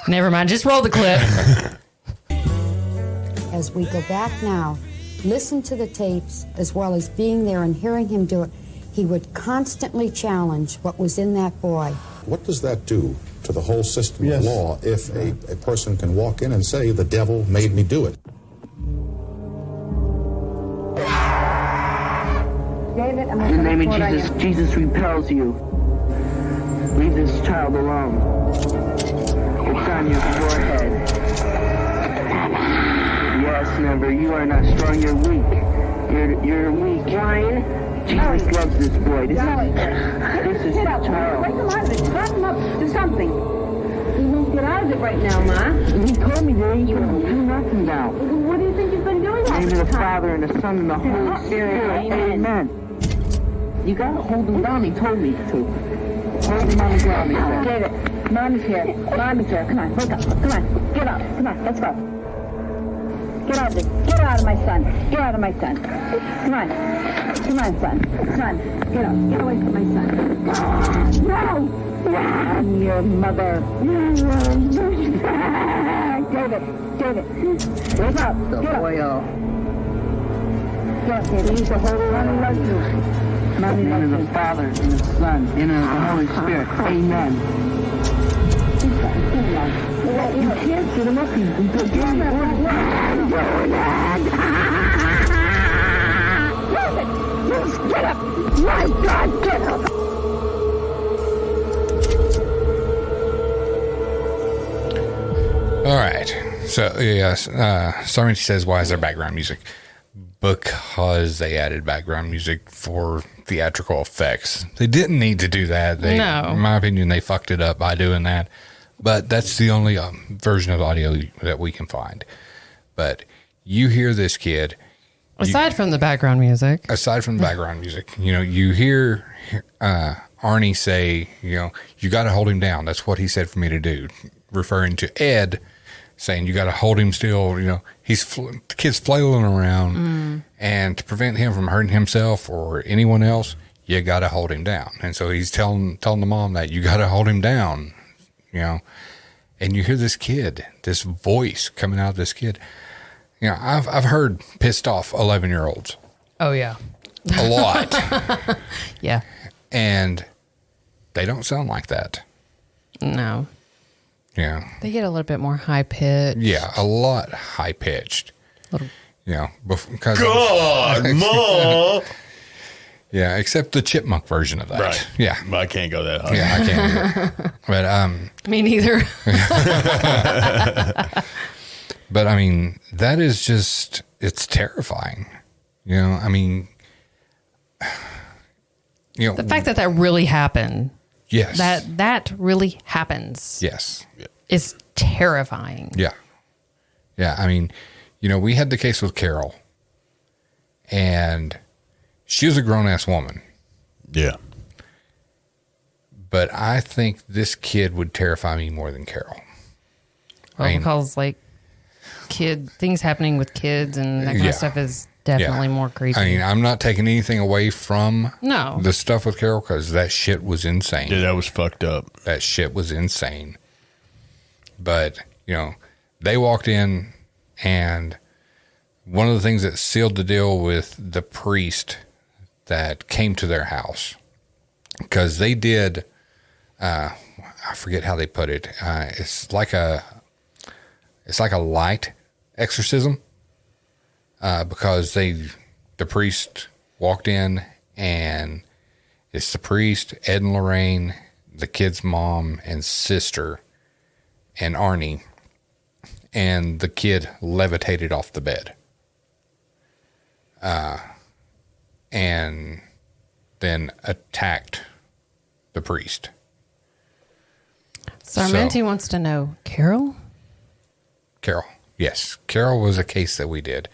Never mind. Just roll the clip. As we go back now, listen to the tapes as well as being there and hearing him do it, he would constantly challenge what was in that boy. What does that do to the whole system of law if a person can walk in and say, the devil made me do it? David, in the name of Jesus, Jesus repels you. Leave this child alone. It's on your forehead. Yes, Never, you are not strong, you're weak. You're weak. Ryan. Jesus loves this boy. This is his child. Wake him out of it. Talk him up to something. He won't get out of it right now, Ma. He told me that he wouldn't do nothing now. What do you think he's been doing all In the name this of the time? Father and the Son and the Holy Spirit. Amen. You gotta hold him down, he told me to. Hold him on the ground, he said. David, Mommy's here. Mommy's here. Come on, wake up. Come on, get up. Come on, let's go. Get out of it. Get out of my son. Get out of my son. Come on. Come on, son. Son, get up. Get away from my son. No! Your mother. David. Wake up. The Get up. oil. Get up, David. He's a holy one who loves you. In the name of the Father and the Son and of the Holy Spirit. Amen. You can't get him up. You get up. My God, get up. All right. So, yes, Sarmenti says, why is there background music? Because they added background music for theatrical effects. They didn't need to do that. No. In my opinion, they fucked it up by doing that. But that's the only version of audio that we can find. But you hear this kid. Aside from the background music. Aside from the background music, you hear Arnie say, you got to hold him down. That's what he said for me to do. Referring to Ed, saying you got to hold him still. The kid's flailing around, and to prevent him from hurting himself or anyone else, you got to hold him down. And so he's telling the mom that you got to hold him down. And you hear this kid, this voice coming out of this kid. I've heard pissed off 11-year-olds Oh, yeah. a lot, Yeah. and they don't sound like that. No. Yeah. They get a little bit more high pitched. Yeah, a lot high pitched. Because God, Ma! yeah, except the chipmunk version of that. Right. Yeah. I can't go that high. Yeah, I can't. But Me neither. but I mean, that is just, it's terrifying. The fact that really happened. Yes. That really happens. Yes. Is terrifying. Yeah. Yeah. I mean, we had the case with Carol, and she was a grown ass woman. Yeah. But I think this kid would terrify me more than Carol. Well, because things happening with kids and that kind of stuff is definitely more creepy. I mean, I'm not taking anything away from No. the stuff with Carol, because that shit was insane. Yeah, that was fucked up. That shit was insane. But, they walked in, and one of the things that sealed the deal with the priest that came to their house, because they did, I forget how they put it. It's like a light exorcism, because the priest walked in, and it's the priest, Ed and Lorraine, the kid's mom and sister, and Arnie, and the kid levitated off the bed. And then attacked the priest. Sarmenti wants to know, Carol? Carol, yes. Carol was a case that we did.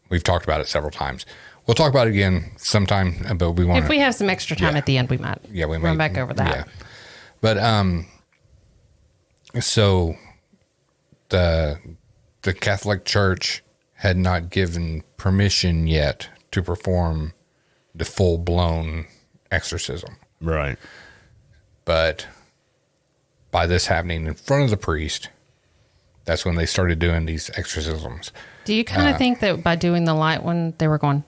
We've talked about it several times. We'll talk about it again sometime, but we want If we have some extra time at the end, we might run back over that. Yeah. But so the Catholic Church had not given permission yet to perform the full-blown exorcism. Right. But by this happening in front of the priest, that's when they started doing these exorcisms. Do you kind of think that by doing the light one, they were going...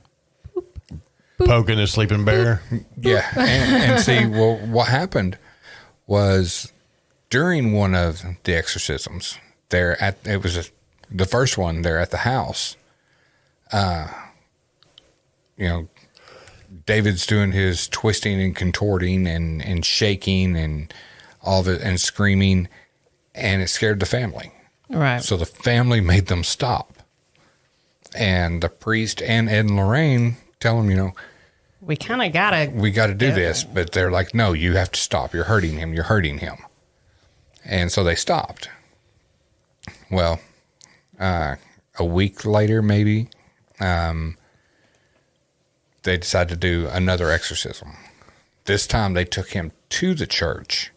Poking a sleeping bear. Yeah. And see, well, what happened was during one of the exorcisms, the first one, they're at the house. David's doing his twisting and contorting and shaking and all of it and screaming, and it scared the family. Right. So the family made them stop. And the priest and Ed and Lorraine tell him, we kind of got to do this, but they're like, no, you have to stop. You're hurting him. And so they stopped. Well, a week later, maybe, they decided to do another exorcism. This time they took him to the church,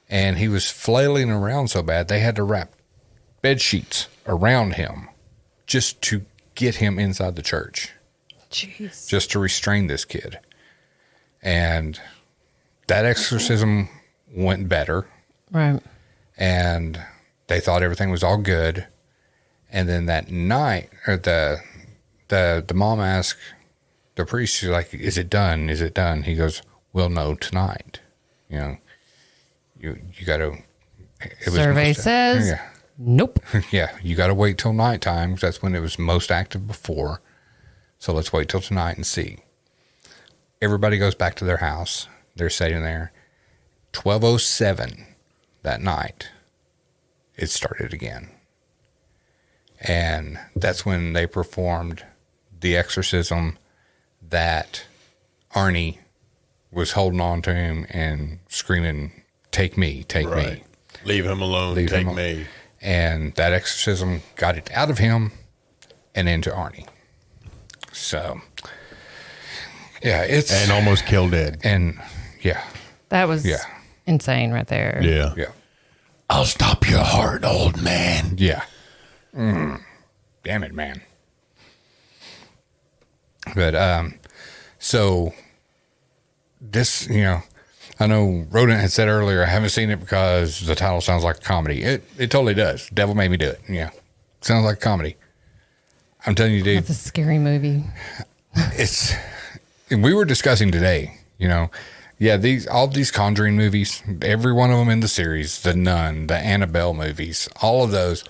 and he was flailing around so bad they had to wrap bed sheets around him just to get him inside the church. Jeez. Just to restrain this kid. And that exorcism went better. Right. And they thought everything was all good. And then that night, or the mom asked the priest, she's like, is it done? Is it done? He goes, we'll know tonight. You got to... Survey says, yeah. Nope. Yeah, you got to wait till nighttime. That's when it was most active before. So let's wait till tonight and see. Everybody goes back to their house. They're sitting there. 12:07 that night, it started again. And that's when they performed the exorcism that Arnie was holding on to him and screaming, take me, take me. Leave him alone, take me. And that exorcism got it out of him and into Arnie. So, yeah, and almost killed Ed. And yeah, that was insane right there. Yeah. I'll stop your heart, old man. Yeah. Damn it, man. But so this, I know Rodent had said earlier, I haven't seen it because the title sounds like a comedy. It totally does. Devil Made Me Do It. Yeah. Sounds like a comedy. I'm telling you, dude. It's a scary movie. We were discussing today, all these Conjuring movies, every one of them in the series, the Nun, the Annabelle movies, all of those.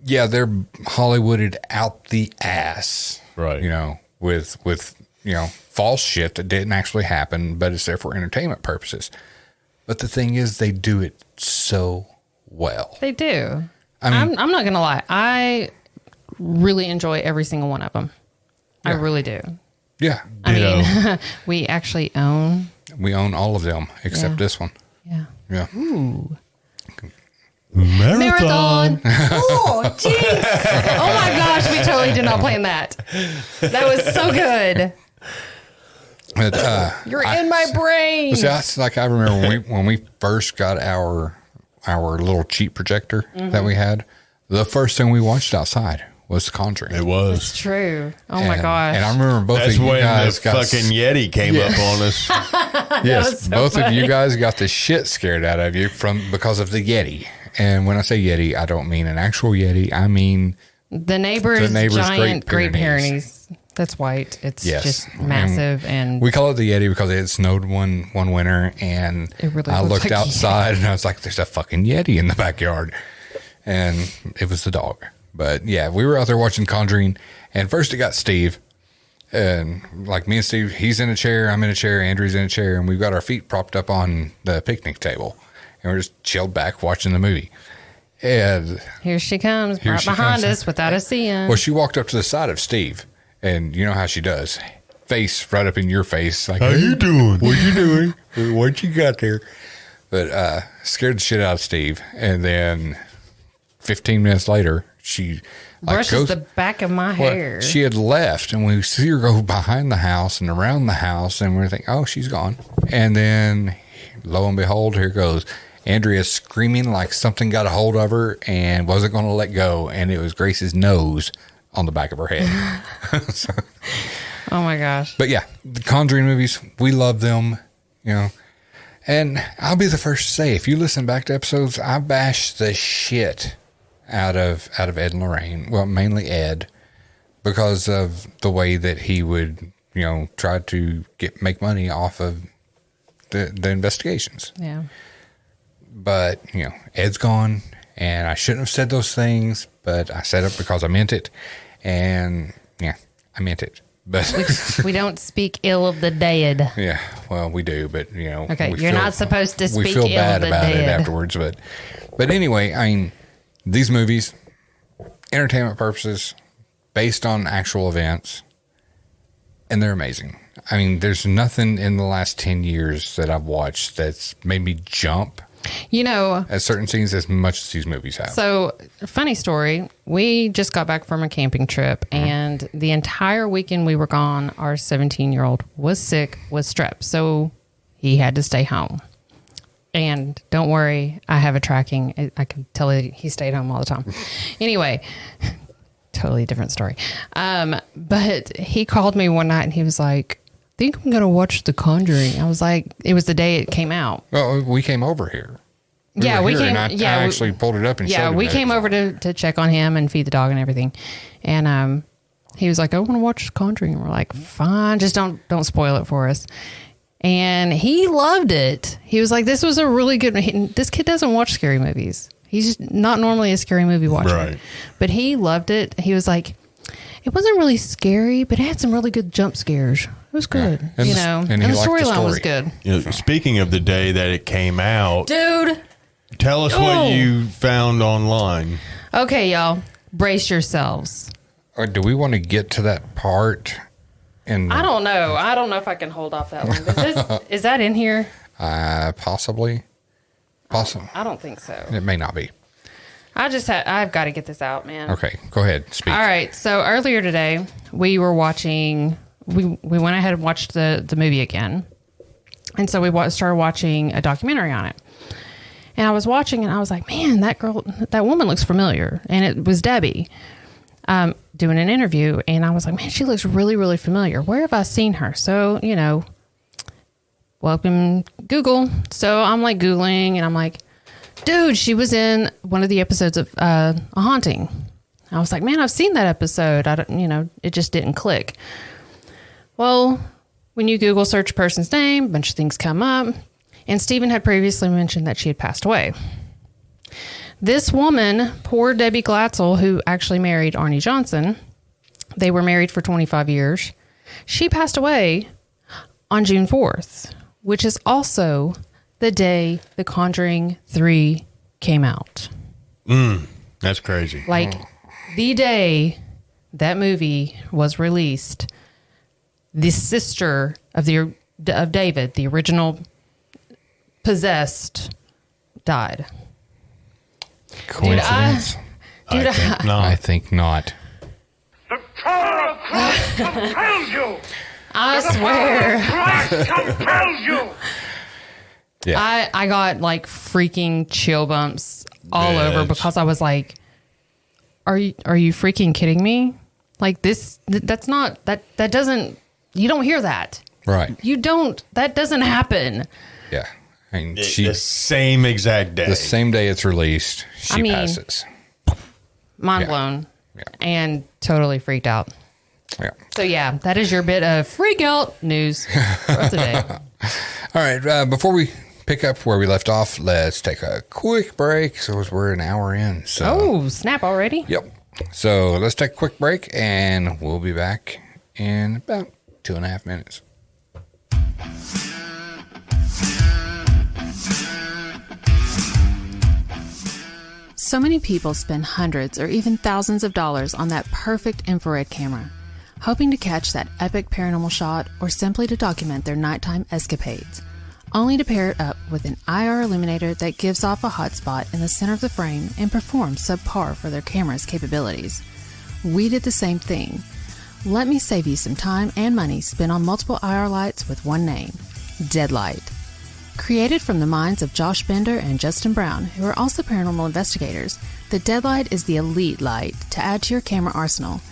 Yeah, they're Hollywooded out the ass. Right. With false shit that didn't actually happen, but it's there for entertainment purposes. But the thing is, they do it so well. They do. I'm not going to lie. I really enjoy every single one of them. Yeah. I really do. Yeah. I mean, we actually own. We own all of them except this one. Yeah. Yeah. Ooh. Marathon. Oh, jeez. Oh, my gosh. We totally did not plan that. That was so good. But, you're in my brain. See, I remember when we first got our little cheap projector that we had, the first thing we watched outside was The Conjuring. It was. It's true. Oh, my gosh. And I remember both of you guys got... That's when the fucking Yeti came up on us. Yes, both of you guys got the shit scared out of you because of the Yeti. And when I say Yeti, I don't mean an actual Yeti. I mean... The neighbor's giant Great Pyrenees. That's white. It's Yes. just massive, and we call it the Yeti because it snowed one winter, and It really I looks looked like a outside and I was like, "There's a fucking Yeti in the backyard," and it was the dog. But yeah, we were out there watching Conjuring, and first it got Steve, and like me and Steve, he's in a chair, I'm in a chair, Andrew's in a chair, and we've got our feet propped up on the picnic table, and we're just chilled back watching the movie. And here she comes, Here right she behind comes. us without us seeing. well, she walked up to the side of Steve, and you know how she does. Face right up in your face. Like, How you doing? What you doing? What you got there? But scared the shit out of Steve. And then 15 minutes later, she brushes the back of my well, hair. she had left, and we see her go behind the house and around the house, and we're thinking, oh, she's gone. And then, lo and behold, here goes Andrea screaming like something got a hold of her and wasn't going to let go, and it was Grace's nose on the back of her head. So, oh my gosh. but yeah, the Conjuring movies, we love them, you know. And I'll be the first to say, if you listen back to episodes, I bash the shit out of Ed and Lorraine. Well, mainly Ed, because of the way that he would, you know, try to make money off of the investigations. Yeah. But, you know, Ed's gone, and I shouldn't have said those things, but I said it because I meant it. And, yeah, I meant it. But We don't speak ill of the dead. yeah, well, we do, but, you know. Okay, we you're not supposed to we speak feel ill bad of the about it dead. afterwards. But anyway, I mean, these movies, entertainment purposes, based on actual events, and they're amazing. I mean, there's nothing in the last 10 years that I've watched that's made me jump You know, at certain scenes as much as these movies have. so funny story. We just got back from a camping trip, and the entire weekend we were gone, our 17-year-old was sick with strep, so he had to stay home. And don't worry, I have a tracking. I can tell you he stayed home all the time. Anyway, totally different story. But he called me one night and he was like, I think I'm going to watch The Conjuring. I was like, it was the day it came out. Well, we came over here. Yeah, were we here, came. and I I actually pulled it up and showed yeah, him we it. came over to check on him and feed the dog and everything. And he was like, I want to watch The Conjuring. And we're like, fine, just don't spoil it for us. And he loved it. He was like, this was a really good. This kid doesn't watch scary movies. He's not normally a scary movie watcher, Right. but he loved it. He was like, it wasn't really scary, but it had some really good jump scares. It was good, And you the- know, and and he the liked the storyline was story. good. You know, speaking of the day that it came out, Dude. tell us Oh. what you found online. Okay, y'all, brace yourselves. Or do we want to get to that part? And I don't know. I don't know if I can hold off that long. Is that in here? possibly. I don't think so. It may not be. I've got to get this out, man. Okay, go ahead. Speak. All right. So earlier today, we were watching. We went ahead and watched the movie again, and so we started watching a documentary on it. And I was watching, and I was like, "Man, that woman looks familiar." And it was Debbie doing an interview, and I was like, "Man, she looks really, really familiar. Where have I seen her?" So welcome Google. So I'm like Googling, and I'm like, dude, she was in one of the episodes of A Haunting. I was like, man, I've seen that episode. It just didn't click. Well, when you Google search person's name, a bunch of things come up. And Stephen had previously mentioned that she had passed away. This woman, poor Debbie Glatzel, who actually married Arnie Johnson, they were married for 25 years. She passed away on June 4th, which is also the day The Conjuring 3 came out. That's crazy. Like, the day that movie was released, the sister of David, the original possessed, died. Coincidence? I think not. The power of Christ compels you. I swear. Christ compels you. Yeah. I got like freaking chill bumps all over because I was like, are you freaking kidding me? Like that's not, that doesn't, you don't hear that. Right. That doesn't happen. Yeah. I mean, The same exact day. The same day it's released, she I mean, passes. Mind Yeah. blown. Yeah. And totally freaked out. Yeah. So, yeah, that is your bit of freak out news for today. All right. Before we pick up where we left off, let's take a quick break. So we're an hour in. So. Oh, snap already? Yep. So let's take a quick break, and we'll be back in about 2.5 minutes. So many people spend hundreds or even thousands of dollars on that perfect infrared camera, hoping to catch that epic paranormal shot or simply to document their nighttime escapades, only to pair it up with an IR illuminator that gives off a hotspot in the center of the frame and performs subpar for their camera's capabilities. We did the same thing. Let me save you some time and money spent on multiple IR lights with one name, Deadlight. Created from the minds of Josh Bender and Justin Brown, who are also paranormal investigators, the Deadlight is the elite light to add to your camera arsenal.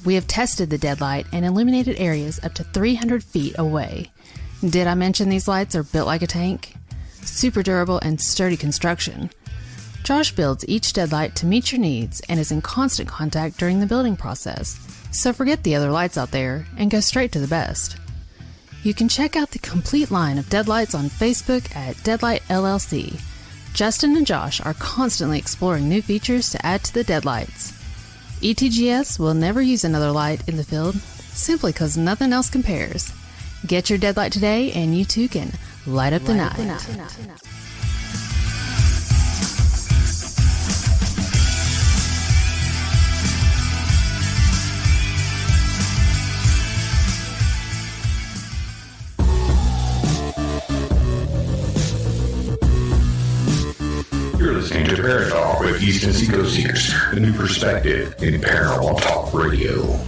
We have tested the Deadlight and illuminated areas up to 300 feet away. Did I mention these lights are built like a tank? Super durable and sturdy construction. Josh builds each Deadlight to meet your needs and is in constant contact during the building process. So forget the other lights out there and go straight to the best. You can check out the complete line of Deadlights on Facebook at Deadlight LLC. Justin and Josh are constantly exploring new features to add to the Deadlights. ETGS will never use another light in the field, simply because nothing else compares. Get your Deadlight today and you too can light up the night. You're listening to Paranormal Talk with East Tennessee Ghost Seekers, a new perspective in Paranormal Talk Radio.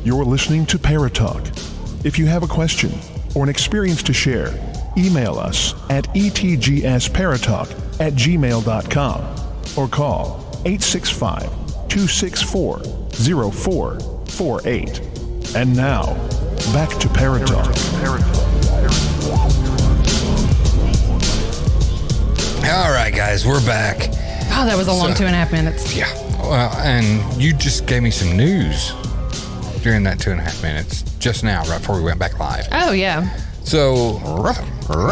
You're listening to Paratalk. If you have a question or an experience to share, email us at etgsparatalk@gmail.com or call 865-264-0448. And now, back to Paratalk. All right, guys, we're back. Oh, that was a long 2.5 minutes. Yeah. Well, and you just gave me some news during that 2.5 minutes just now, right before we went back live. Oh, yeah. So,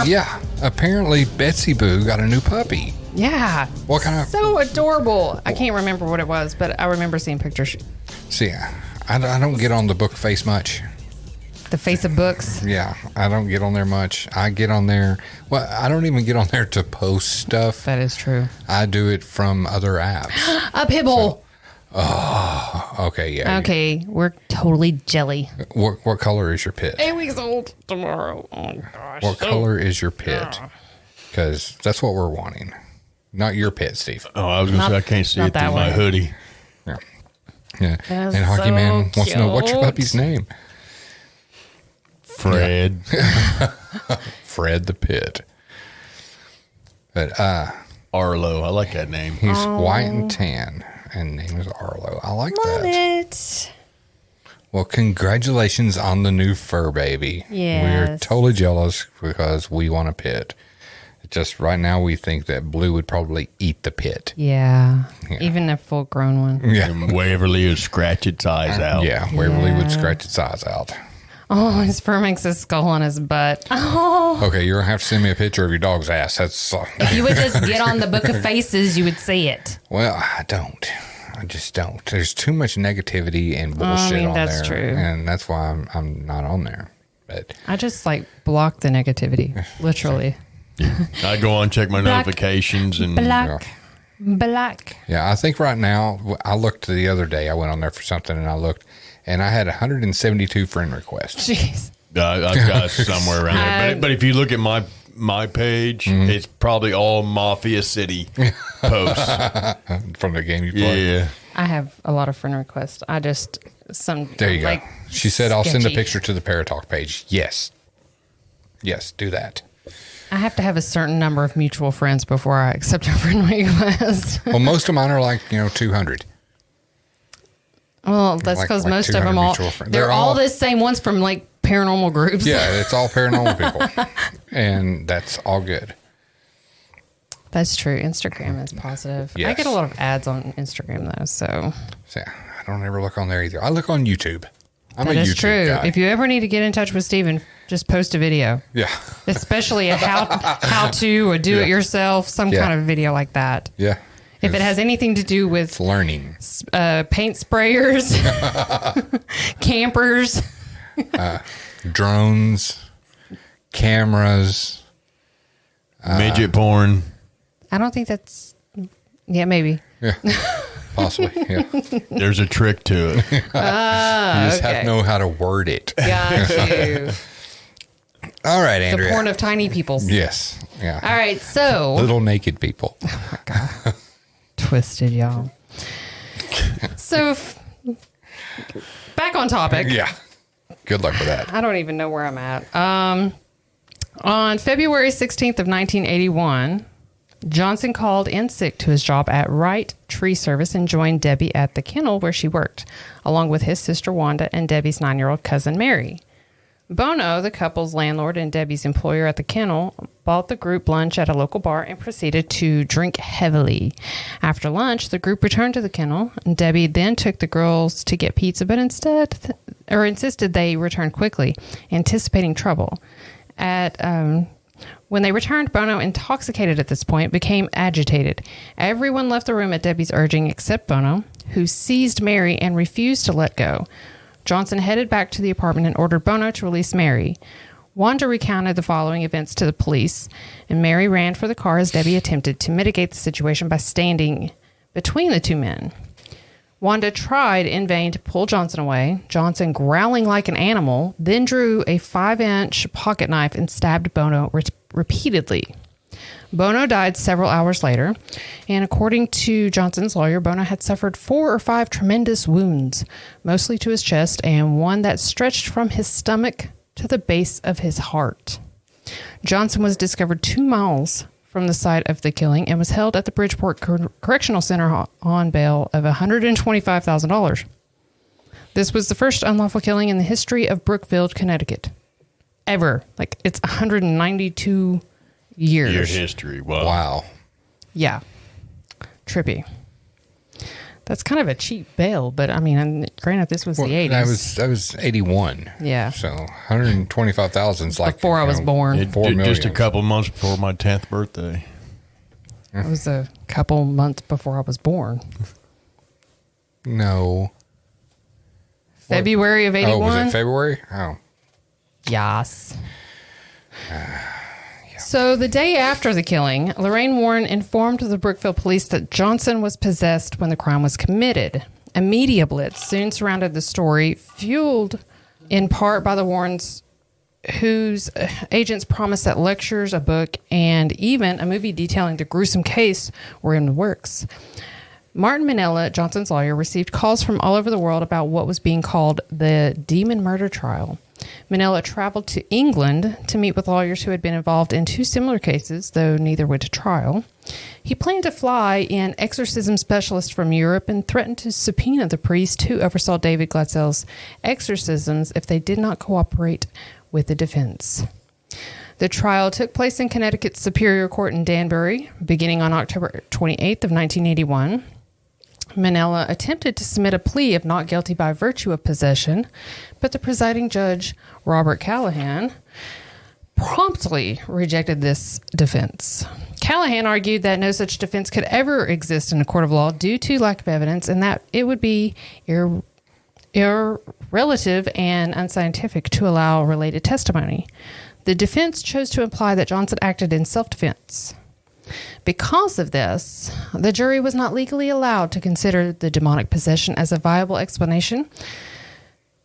yeah, apparently Betsy Boo got a new puppy. Yeah. What kind of... So adorable. I can't remember what it was, but I remember seeing pictures. See, I don't get on the book face much. The face of books? Yeah, I don't get on there much. I get on there... Well, I don't even get on there to post stuff. That is true. I do it from other apps. A Pibble. Oh, okay, yeah. Okay, we're totally jelly. What color is your pit? 8 weeks old tomorrow. Oh, gosh. What color is your pit? Because that's what we're wanting. Not your pit, Steve. Oh, I was going to say, I can't see it through my hoodie. Yeah. Yeah. That's And Hockey so Man wants to know, what's your cute. puppy's name? Fred. Fred the Pit. But Arlo. I like that name. He's white and tan, and name is Arlo. I like Love that. it. Well, congratulations on the new fur baby. Yes. We're totally jealous because we want a pit. Just right now, we think that Blue would probably eat the pit. Yeah. Even a full-grown one. Yeah. And Waverly would scratch its eyes out. Yeah, Waverly would scratch its eyes out. Oh, his fur makes a skull on his butt. Oh. Okay, you're going to have to send me a picture of your dog's ass. That's If you would just get on the Book of Faces, you would see it. Well, I don't. I just don't. There's too much negativity and bullshit on that's there. True. And that's why I'm not on there. But I just block the negativity, literally. I go on, check my notifications, and Black. yeah, I think right now, I looked the other day, I went on there for something and I looked, and I had 172 friend requests. Jeez. I've got somewhere around there. But if you look at my page, it's probably all Mafia City posts from the game you play. Yeah. I have a lot of friend requests. I just there you go. She said, "I'll send a sketchy. picture to the Paratalk page." Yes, do that. I have to have a certain number of mutual friends before I accept a friend request. Well, most of mine are 200. Well, that's because most of them all mutual friends. they're all the same ones from paranormal groups. Yeah, it's all paranormal people. And that's all good. That's true. Instagram is positive. Yes. I get a lot of ads on Instagram, though, so. I don't ever look on there either. I look on YouTube. I'm That a is YouTube true. guy. If you ever need to get in touch with Steven, just post a video. Yeah. Especially a how to or do it yourself, some kind of video like that. Yeah. If it has anything to do with learning, paint sprayers, campers, drones, cameras, midget porn. I don't think that's. Yeah, maybe. Yeah, possibly. Yeah. There's a trick to it. You just have to know how to word it. Got you. All right, Andrea. The porn of tiny people. Yes. Yeah. All right, so. Little naked people. Oh, my God. Twisted, y'all. So, back on topic. Yeah. Good luck with that. I don't even know where I'm at. On February 16th of 1981, Johnson called in sick to his job at Wright Tree Service and joined Debbie at the kennel where she worked, along with his sister Wanda and Debbie's 9-year-old cousin Mary. Bono, the couple's landlord and Debbie's employer at the kennel, bought the group lunch at a local bar and proceeded to drink heavily. After lunch, the group returned to the kennel, and Debbie then took the girls to get pizza, but insisted they return quickly, anticipating trouble. When they returned, Bono, intoxicated at this point, became agitated. Everyone left the room at Debbie's urging except Bono, who seized Mary and refused to let go. Johnson headed back to the apartment and ordered Bono to release Mary. Wanda recounted the following events to the police, and Mary ran for the car as Debbie attempted to mitigate the situation by standing between the two men. Wanda tried in vain to pull Johnson away. Johnson, growling like an animal, then drew a 5-inch pocket knife and stabbed Bono repeatedly. Bono died several hours later, and according to Johnson's lawyer, Bono had suffered 4 or 5 tremendous wounds, mostly to his chest, and one that stretched from his stomach to the base of his heart. Johnson was discovered 2 miles from the site of the killing and was held at the Bridgeport Correctional Center on bail of $125,000. This was the first unlawful killing in the history of Brookfield, Connecticut. Ever. Like, it's 192 years. Year history. Wow. Wow. Yeah. Trippy. That's kind of a cheap bail, but I mean, granted, this was the 80s. That was 81. Yeah. So 125,000 is like before I was born. $4 million. Just a couple months before my 10th birthday. It was a couple months before I was born. No. February of 81. Oh, was it February? Oh. Yes. So the day after the killing, Lorraine Warren informed the Brookfield police that Johnson was possessed when the crime was committed. A media blitz soon surrounded the story, fueled in part by the Warrens, whose agents promised that lectures, a book, and even a movie detailing the gruesome case were in the works. Martin Minnella, Johnson's lawyer, received calls from all over the world about what was being called the demon murder trial. Minnella traveled to England to meet with lawyers who had been involved in 2 similar cases, though neither went to trial. He planned to fly in exorcism specialists from Europe and threatened to subpoena the priest who oversaw David Glatzel's exorcisms if they did not cooperate with the defense. The trial took place in Connecticut's Superior Court in Danbury, beginning on October 28th of 1981. Minnella attempted to submit a plea of not guilty by virtue of possession, but the presiding judge, Robert Callahan, promptly rejected this defense. Callahan argued that no such defense could ever exist in a court of law due to lack of evidence and that it would be irrelative and unscientific to allow related testimony. The defense chose to imply that Johnson acted in self-defense. Because of this, the jury was not legally allowed to consider the demonic possession as a viable explanation.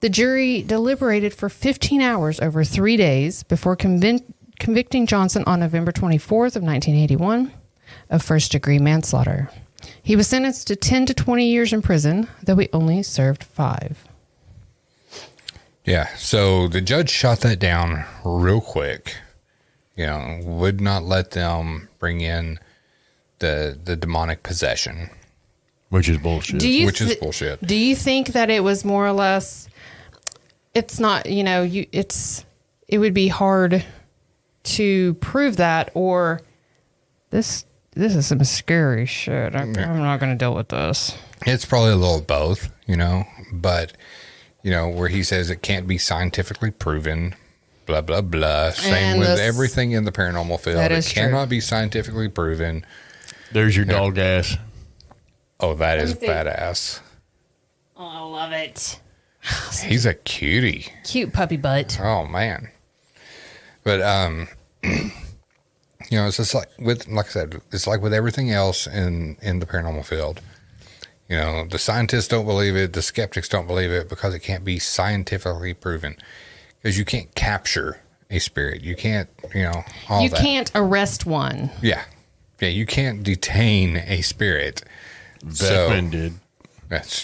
The jury deliberated for 15 hours over 3 days before convicting Johnson on November 24th of 1981 of first-degree manslaughter. He was sentenced to 10 to 20 years in prison, though he only served 5. Yeah, so the judge shot that down real quick. You know, would not let them bring in the demonic possession. Which is bullshit. Which is bullshit. Do you think that it was more or less it's not, it would be hard to prove that, or this is some scary shit. I'm not going to deal with this. It's probably a little of both, but, where he says it can't be scientifically proven, blah, blah, blah. Same with everything in the paranormal field. It cannot be scientifically proven. There's your dog ass. Oh, that is badass. Oh, I love it. He's a cutie. Cute puppy butt. Oh, man. But, it's just like I said, it's like with everything else in the paranormal field. The scientists don't believe it. The skeptics don't believe it because it can't be scientifically proven. Because you can't capture a spirit. You can't, all you that. Can't arrest one. Yeah. Yeah, you can't detain a spirit. Beckman did.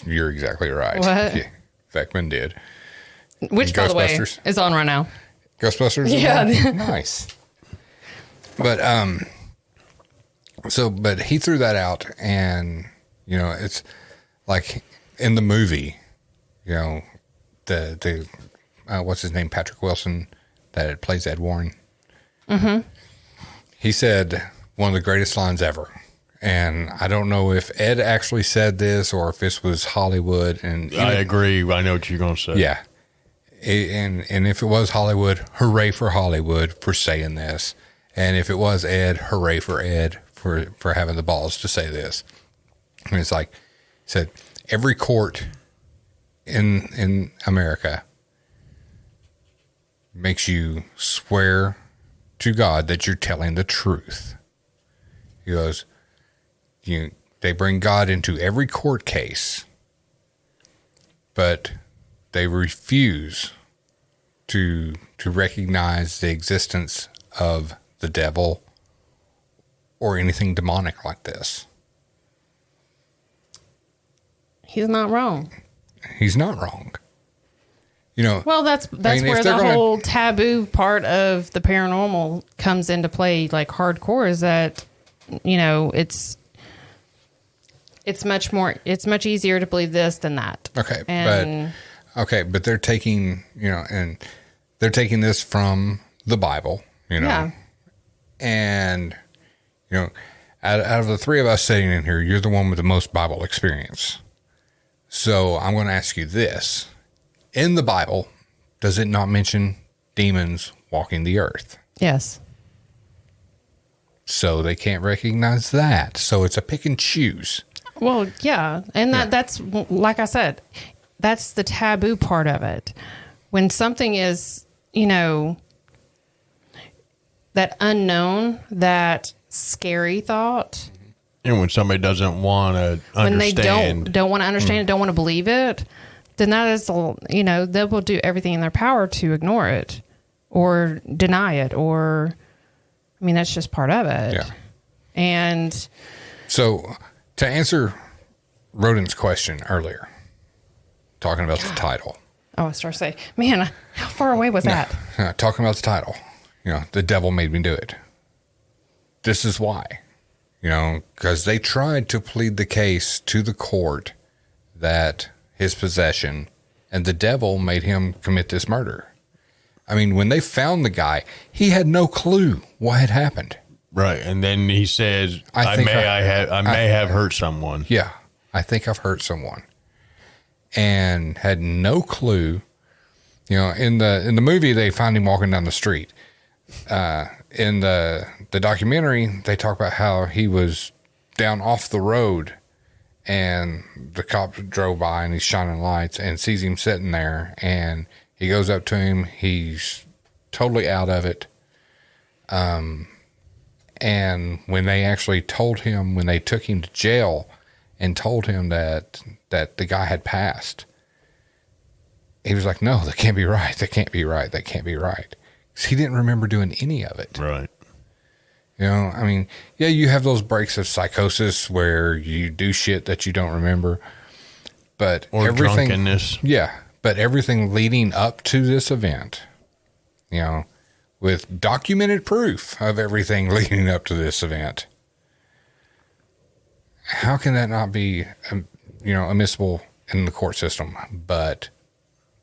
You're exactly right. What? Yeah, Beckman did. Which, by the way, is on right now. Ghostbusters? Yeah. Nice. But, but he threw that out, and, it's like in the movie, the what's his name? Patrick Wilson, that plays Ed Warren. Mm-hmm. He said one of the greatest lines ever. And I don't know if Ed actually said this or if this was Hollywood. And I agree. I know what you're going to say. Yeah. And if it was Hollywood, hooray for Hollywood for saying this. And if it was Ed, hooray for Ed for having the balls to say this. And it's like, he said, every court in America makes you swear to God that you're telling the truth. He goes, they bring God into every court case, but they refuse to recognize the existence of the devil or anything demonic like this. He's not wrong. He's not wrong. Well, that's where the whole taboo part of the paranormal comes into play, like hardcore, is that, it's much easier to believe this than that. Okay. But they're taking, and they're taking this from the Bible, Yeah. And, out of the three of us sitting in here, you're the one with the most Bible experience. So I'm going to ask you this. In the Bible, does it not mention demons walking the earth? Yes. So they can't recognize that. So it's a pick and choose. Well, yeah. And that's, like I said, that's the taboo part of it. When something is, that unknown, that scary thought. And when somebody doesn't want to understand. When they don't want to understand it, don't want to believe it, then that is, they will do everything in their power to ignore it or deny it, or, that's just part of it. Yeah. And so to answer Rodin's question earlier, talking about the title. Oh, I started to say, man, how far away was that? Talking about the title, the devil made me do it. This is why, because they tried to plead the case to the court that his possession and the devil made him commit this murder. When they found the guy, he had no clue what had happened. Right. And then he says, I may have hurt someone. Yeah. I think I've hurt someone. And had no clue. In the movie, they find him walking down the street. In the documentary, they talk about how he was down off the road and the cop drove by and he's shining lights and sees him sitting there, and he goes up to him. He's totally out of it. And when they actually told him, when they took him to jail and told him that the guy had passed, he was like, no, that can't be right. That can't be right. That can't be right. Because he didn't remember doing any of it. Right. You have those breaks of psychosis where you do shit that you don't remember. But or drunkenness. Yeah. But everything leading up to this event, with documented proof of everything leading up to this event, how can that not be, admissible in the court system? But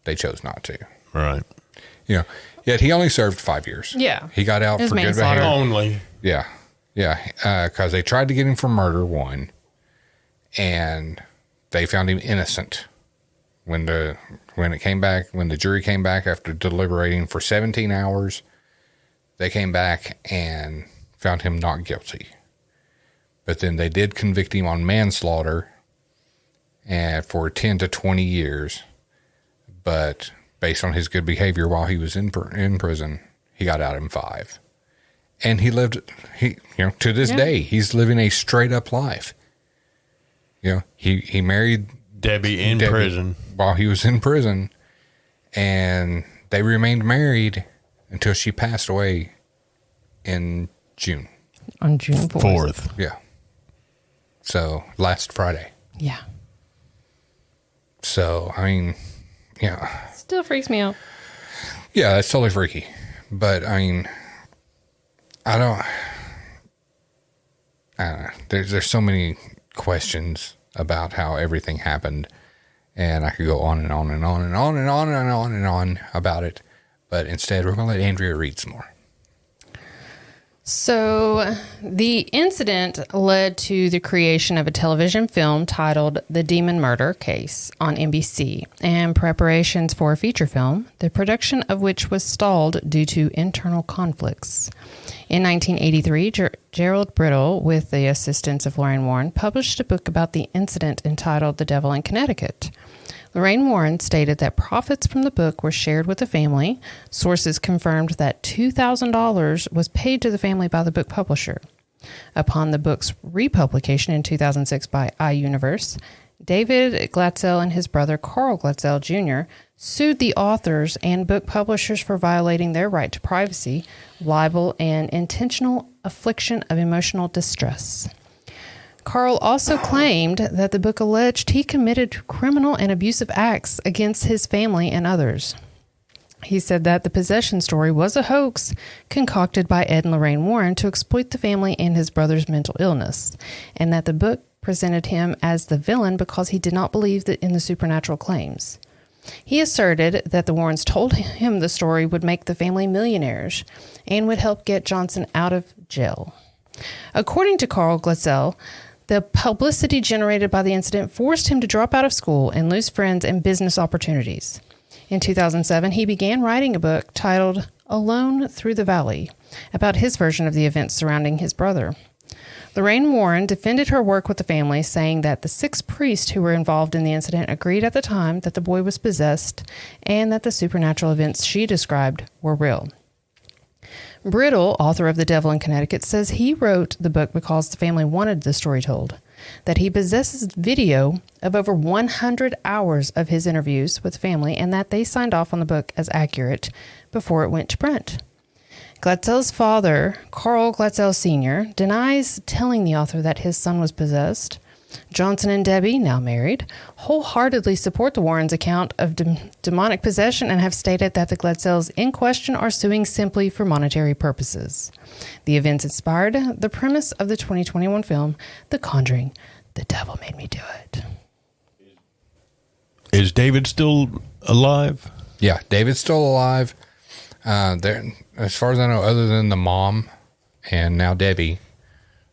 they chose not to. Right. You know, yet he only served 5 years. Yeah. He got out It was for good manslaughter. behavior. Only. Yeah. Yeah. Because they tried to get him for murder, one, and they found him innocent. When the jury came back after deliberating for 17 hours, they came back and found him not guilty. But then they did convict him on manslaughter and for 10 to 20 years. But based on his good behavior while he was in prison, he got out in 5. And he lived, to this day, he's living a straight up life. You know, he married Debbie in prison while he was in prison, and they remained married until she passed away in June. On June 4th. Yeah. So last Friday. Yeah. So, I mean, yeah. Still freaks me out. Yeah, that's totally freaky. But, I mean, I don't know. There's so many questions about how everything happened, and I could go on and on and on and on and on and on and on about it. But instead, we're going to let Andrea read some more. So the incident led to the creation of a television film titled The Demon Murder Case on NBC and preparations for a feature film, the production of which was stalled due to internal conflicts. In 1983, Gerald Brittle, with the assistance of Lorraine Warren, published a book about the incident entitled The Devil in Connecticut. Lorraine Warren stated that profits from the book were shared with the family. Sources confirmed that $2,000 was paid to the family by the book publisher. Upon the book's republication in 2006 by iUniverse, David Glatzel and his brother Carl Glatzel Jr. sued the authors and book publishers for violating their right to privacy, libel, and intentional affliction of emotional distress. Carl also claimed that the book alleged he committed criminal and abusive acts against his family and others. He said that the possession story was a hoax concocted by Ed and Lorraine Warren to exploit the family and his brother's mental illness, and that the book presented him as the villain because he did not believe in the supernatural claims. He asserted that the Warrens told him the story would make the family millionaires and would help get Johnson out of jail. According to Carl Glatzel, the publicity generated by the incident forced him to drop out of school and lose friends and business opportunities. In 2007, he began writing a book titled Alone Through the Valley about his version of the events surrounding his brother. Lorraine Warren defended her work with the family, saying that the 6 priests who were involved in the incident agreed at the time that the boy was possessed and that the supernatural events she described were real. Brittle, author of The Devil in Connecticut, says he wrote the book because the family wanted the story told, that he possesses video of over 100 hours of his interviews with family, and that they signed off on the book as accurate before it went to print. Glatzel's father, Carl Glatzel Sr., denies telling the author that his son was possessed. Johnson and Debbie, now married, wholeheartedly support the Warrens' account of demonic possession and have stated that the Glatzels in question are suing simply for monetary purposes. The events inspired the premise of the 2021 film, The Conjuring, The Devil Made Me Do It. Is David still alive? Yeah, David's still alive. As far as I know, other than the mom and now Debbie,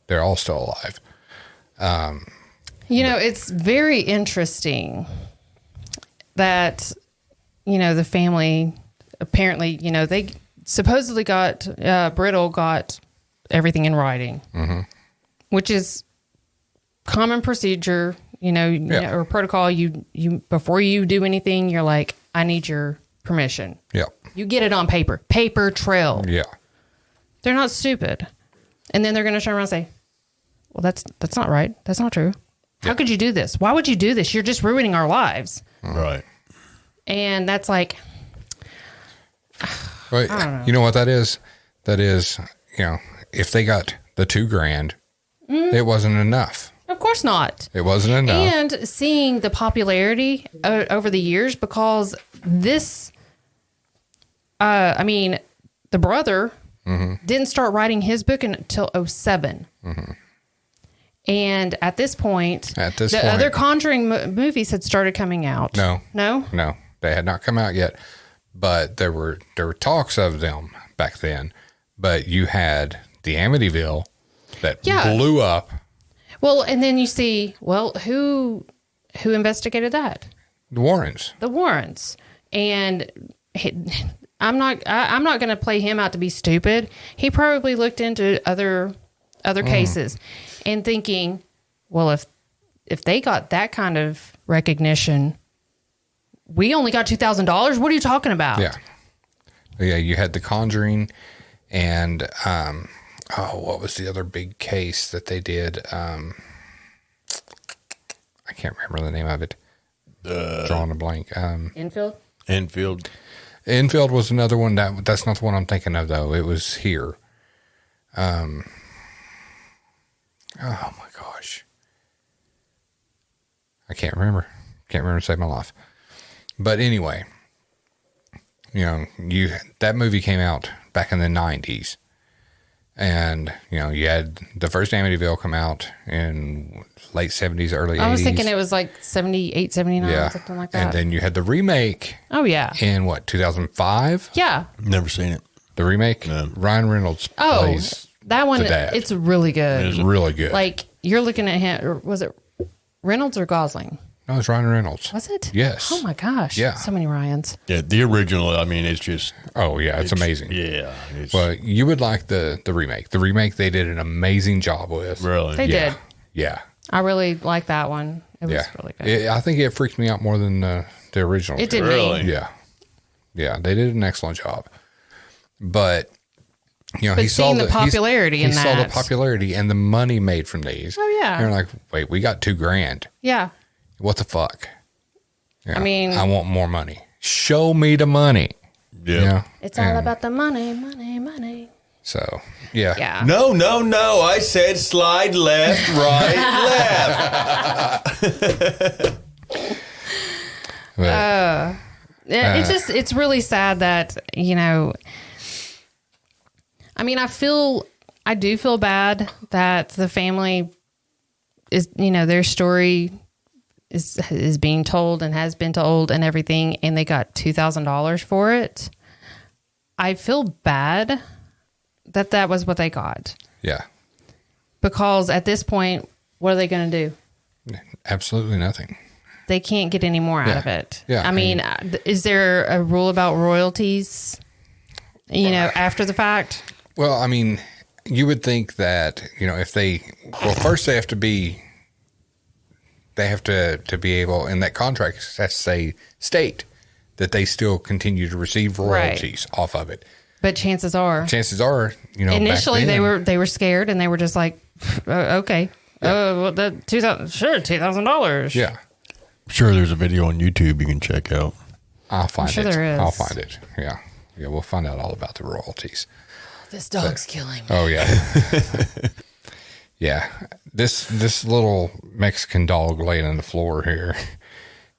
they're all still alive. It's very interesting that, the family apparently, they supposedly got, Brittle got everything in writing, which is common procedure, or protocol. You before you do anything, you're like, I need your permission. Yeah. You get it on paper trail. Yeah. They're not stupid. And then they're going to turn around and say, well, that's not right. That's not true. How could you do this? Why would you do this? You're just ruining our lives. Right. And that's like, Well, I don't know. You know what that is? That is, if they got the $2,000, it wasn't enough. Of course not. It wasn't enough. And seeing the popularity over the years, because this, the brother didn't start writing his book until 2007. And at this point, the other Conjuring movies had started coming out. No. No? No, they had not come out yet. but there were talks of them back then. But you had the Amityville that blew up. Well, and then you see, who investigated that? The Warrens. And I'm not going to play him out to be stupid. He probably looked into other cases and thinking, well, if they got that kind of recognition, we only got $2,000. What are you talking about? Yeah. You had the Conjuring, and what was the other big case that they did? I can't remember the name of it. Drawing a blank. Enfield. Enfield was another one. That's not the one I'm thinking of, though. It was here. Oh my gosh, I can't remember. To save my life. But anyway, that movie came out back in the 90s, and you had the first Amityville come out in late 70s, early 80s. I was thinking it was like 78, 79, something like that. And then you had the remake. Oh yeah. In 2005? Yeah. Never seen it. The remake? No. Ryan Reynolds plays that one. the dad. It's really good. It's really good. Like you're looking at him. Or was it Reynolds or Gosling? No, it's Ryan Reynolds. Was it? Yes. Oh my gosh. Yeah. So many Ryans. Yeah, the original. I mean, it's just. Oh yeah, it's amazing. Yeah. Well, you would like the remake. The remake they did an amazing job with. Really? They did. Yeah. I really like that one. It was really good. I think it freaked me out more than the original. It did really? Yeah. Yeah, they did an excellent job. But he saw the popularity in that. He saw the popularity and the money made from these. Oh yeah. And you're like, wait, we got $2,000. Yeah. What the fuck? I mean, I want more money. Show me the money. Yeah. It's all about the money. So, yeah. Yeah. No. I said slide left, right, left. It's really sad that, I mean, I do feel bad that the family is, their story is being told and has been told and everything, and they got $2,000 for it. I feel bad that was what they got. Yeah. Because at this point, what are they going to do? Absolutely nothing. They can't get any more out of it. Yeah. I mean, is there a rule about royalties, after the fact? Well, I mean, you would think that, if first they have to be able, in that contract, that's state that they still continue to receive royalties off of it. But chances are, initially they were scared and they were just like, okay, $2,000. Yeah. I'm sure there's a video on YouTube you can check out. I'll find it. There is. I'll find it. Yeah. Yeah. We'll find out all about the royalties. This dog's killing me. Oh yeah. Yeah. This little Mexican dog laying on the floor here,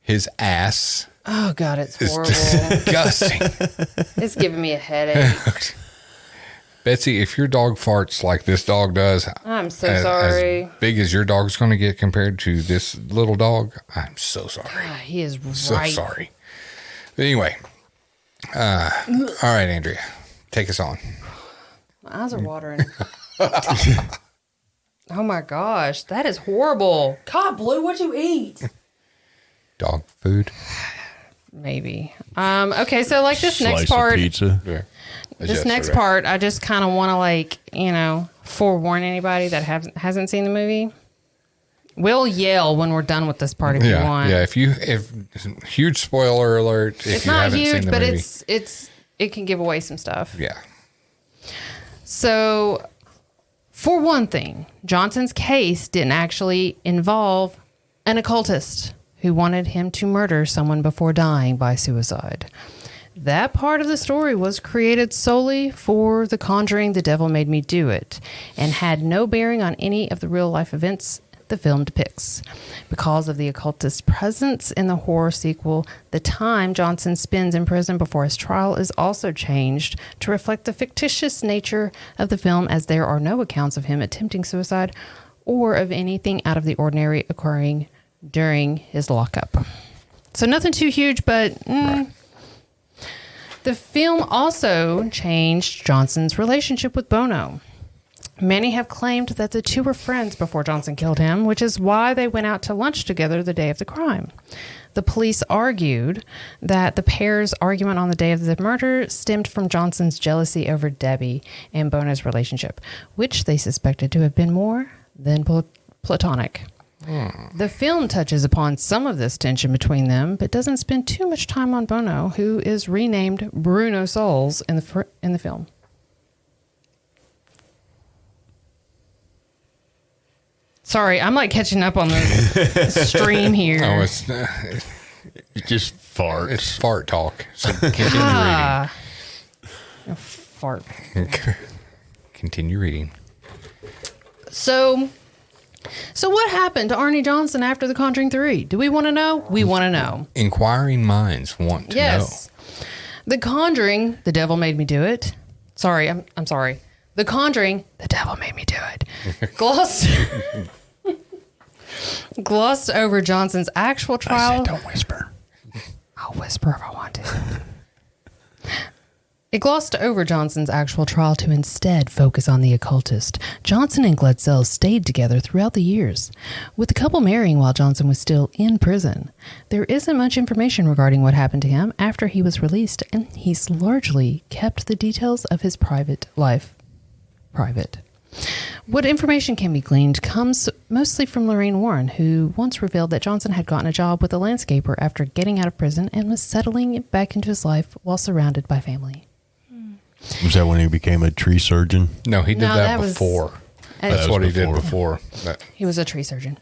his ass. Oh God, it's horrible. Disgusting. It's giving me a headache. Betsy, if your dog farts like this dog does, I'm so sorry. As big as your dog's going to get compared to this little dog, I'm so sorry. God, he is So sorry. But anyway, all right, Andrea, take us on. My eyes are watering. Oh my gosh, that is horrible. God, Blue, what'd you eat? Dog food. Maybe. Okay, so like this Slice next part, of pizza. Yeah. this next part, I just kind of want to forewarn anybody that hasn't seen the movie. We'll yell when we're done with this part if you want. Yeah, if huge spoiler alert. If it's you not haven't huge, seen the but movie. it can give away some stuff. Yeah. So, for one thing, Johnson's case didn't actually involve an occultist who wanted him to murder someone before dying by suicide. That part of the story was created solely for The Conjuring, The Devil Made Me Do It, and had no bearing on any of the real-life events the film depicts. Because of the occultist's presence in the horror sequel, the time Johnson spends in prison before his trial is also changed to reflect the fictitious nature of the film, as there are no accounts of him attempting suicide or of anything out of the ordinary occurring during his lockup. So nothing too huge, but... Right. The film also changed Johnson's relationship with Bono. Many have claimed that the two were friends before Johnson killed him, which is why they went out to lunch together the day of the crime. The police argued that the pair's argument on the day of the murder stemmed from Johnson's jealousy over Debbie and Bono's relationship, which they suspected to have been more than platonic. The film touches upon some of this tension between them, but doesn't spend too much time on Bono, who is renamed Bruno Souls in the film. Sorry, I'm like catching up on the stream here. Oh, it's just fart. It's fart talk. So continue reading. Fart. Continue reading. So what happened to Arnie Johnson after The Conjuring 3? Do we want to know? We want to know. Inquiring minds want to know. The Conjuring, the devil made me do it. Sorry, I'm sorry. The Conjuring, the devil made me do it. Glossed over Johnson's actual trial. I said don't whisper. I'll whisper if I want to. It glossed over Johnson's actual trial to instead focus on the occultist. Johnson and Glatzel stayed together throughout the years, with the couple marrying while Johnson was still in prison. There isn't much information regarding what happened to him after he was released, and he's largely kept the details of his private life private. What information can be gleaned comes mostly from Lorraine Warren, who once revealed that Johnson had gotten a job with a landscaper after getting out of prison and was settling back into his life while surrounded by family. Was that when he became a tree surgeon? No, he did that before. That's what he did before. He was a tree surgeon.